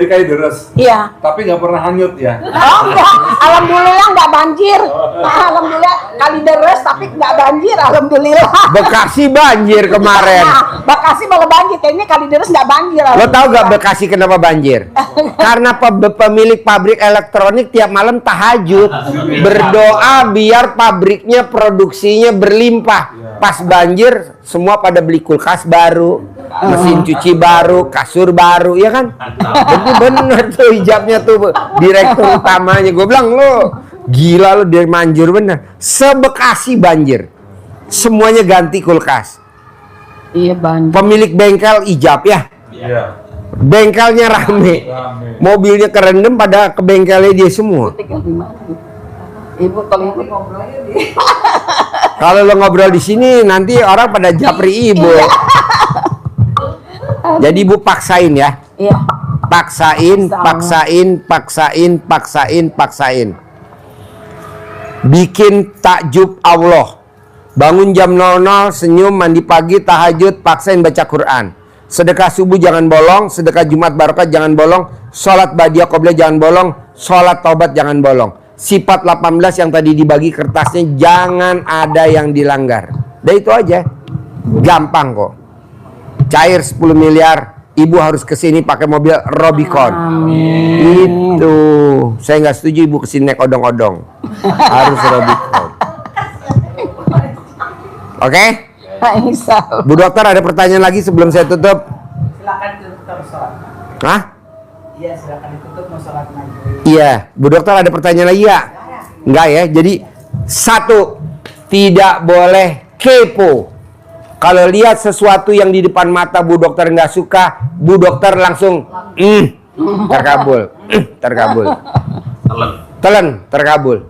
Kalideres, Iya. tapi nggak pernah hanyut ya? Oh enggak, alhamdulillah enggak banjir. Alhamdulillah Kalideres tapi enggak banjir, alhamdulillah. Bekasi banjir kemarin. Nah, Bekasi malah banjir, kayaknya Kalideres enggak banjir. Lo tau gak Bekasi kenapa banjir? Karena pemilik pabrik elektronik tiap malam tahajud berdoa biar pabriknya produksinya berlimpah. Pas banjir semua pada beli kulkas baru, mesin cuci baru, kasur baru, ya kan? Jadi bener tuh hijabnya tuh direktur utamanya. Gue bilang lo gila lo, dia manjur bener. Sebekasi banjir, semuanya ganti kulkas. Iya banjir. Pemilik bengkel ijab ya. Iya. Bengkelnya rame, mobilnya kerendam pada ke bengkelnya dia semua. Tinggal di mana? Ibu kalau ibu Kalau lo ngobrol di sini nanti orang pada japri ibu. Jadi ibu paksain ya, iya. paksain. Bikin takjub Allah. Bangun jam 00, senyum, mandi pagi, tahajud, paksain baca Quran. Sedekah subuh jangan bolong, sedekah Jumat barokah jangan bolong, sholat badiah qobliyah jangan bolong, sholat taubat jangan bolong. Sifat 18 yang tadi dibagi kertasnya jangan ada yang dilanggar. Dan itu aja. Gampang kok. Cair 10 miliar, ibu harus kesini pakai mobil Robicon. Amin. Itu. Saya nggak setuju ibu kesini naik odong-odong. Harus Robicon. Oke? Insya Bu Dokter ada pertanyaan lagi sebelum saya tutup? Silakan tutup sholat. Hah? Iya, silakan ditutup mau sholat maghrib. Iya. Bu Dokter ada pertanyaan lagi ya? Enggak ya? Jadi, 1. Tidak boleh kepo. Kalau lihat sesuatu yang di depan mata Bu Dokter nggak suka, Bu Dokter langsung terkabul, terkabul. Telan, terkabul.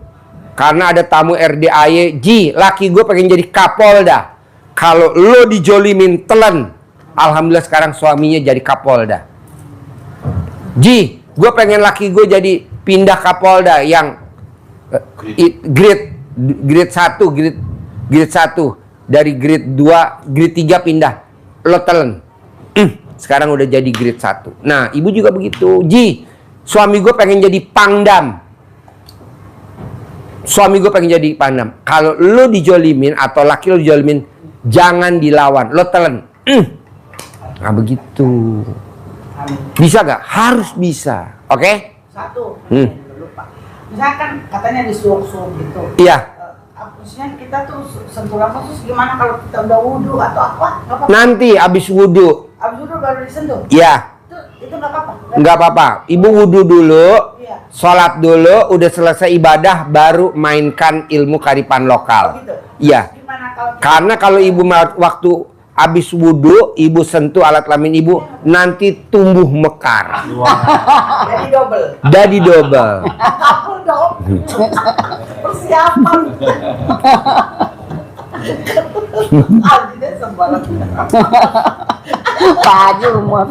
Karena ada tamu RDAY, Ji, laki gue pengen jadi Kapolda. Kalau lo dijolimin, telan. Alhamdulillah sekarang suaminya jadi Kapolda. Ji, gue pengen laki gue jadi pindah Kapolda yang grade 1, grade 1. Dari grade 2, grade 3 pindah. Lo telan. Sekarang udah jadi grade 1. Nah, ibu juga begitu. Ji, suami gue pengen jadi Pangdam. Suami gue pengen jadi Pangdam. Kalau lo dijolimin atau laki lo dijolimin, jangan dilawan. Lo telan. Nah, begitu. Bisa gak? Harus bisa. Oke? Satu. Lupa. Misalkan katanya disuruh-suruh gitu. Iya. Maksudnya kita tuh sentuh langsung, terus gimana kalau kita udah wudhu atau apa? Nggak apa-apa. Nanti abis wudhu. Abis wudhu baru disentuh. Iya. Itu nggak apa-apa. Nggak apa-apa. Ibu wudhu dulu. Iya. Sholat dulu. Udah selesai ibadah. Baru mainkan ilmu kearifan lokal. Oh, gitu. Iya. Gimana kalau kita, Karena kalau ibu waktu abis wudhu, ibu sentuh alat kelamin ibu, nanti tumbuh mekar. jadi double? Jadi double. Double dong. Persiapan. Aja sembarang. Pak Haji umur.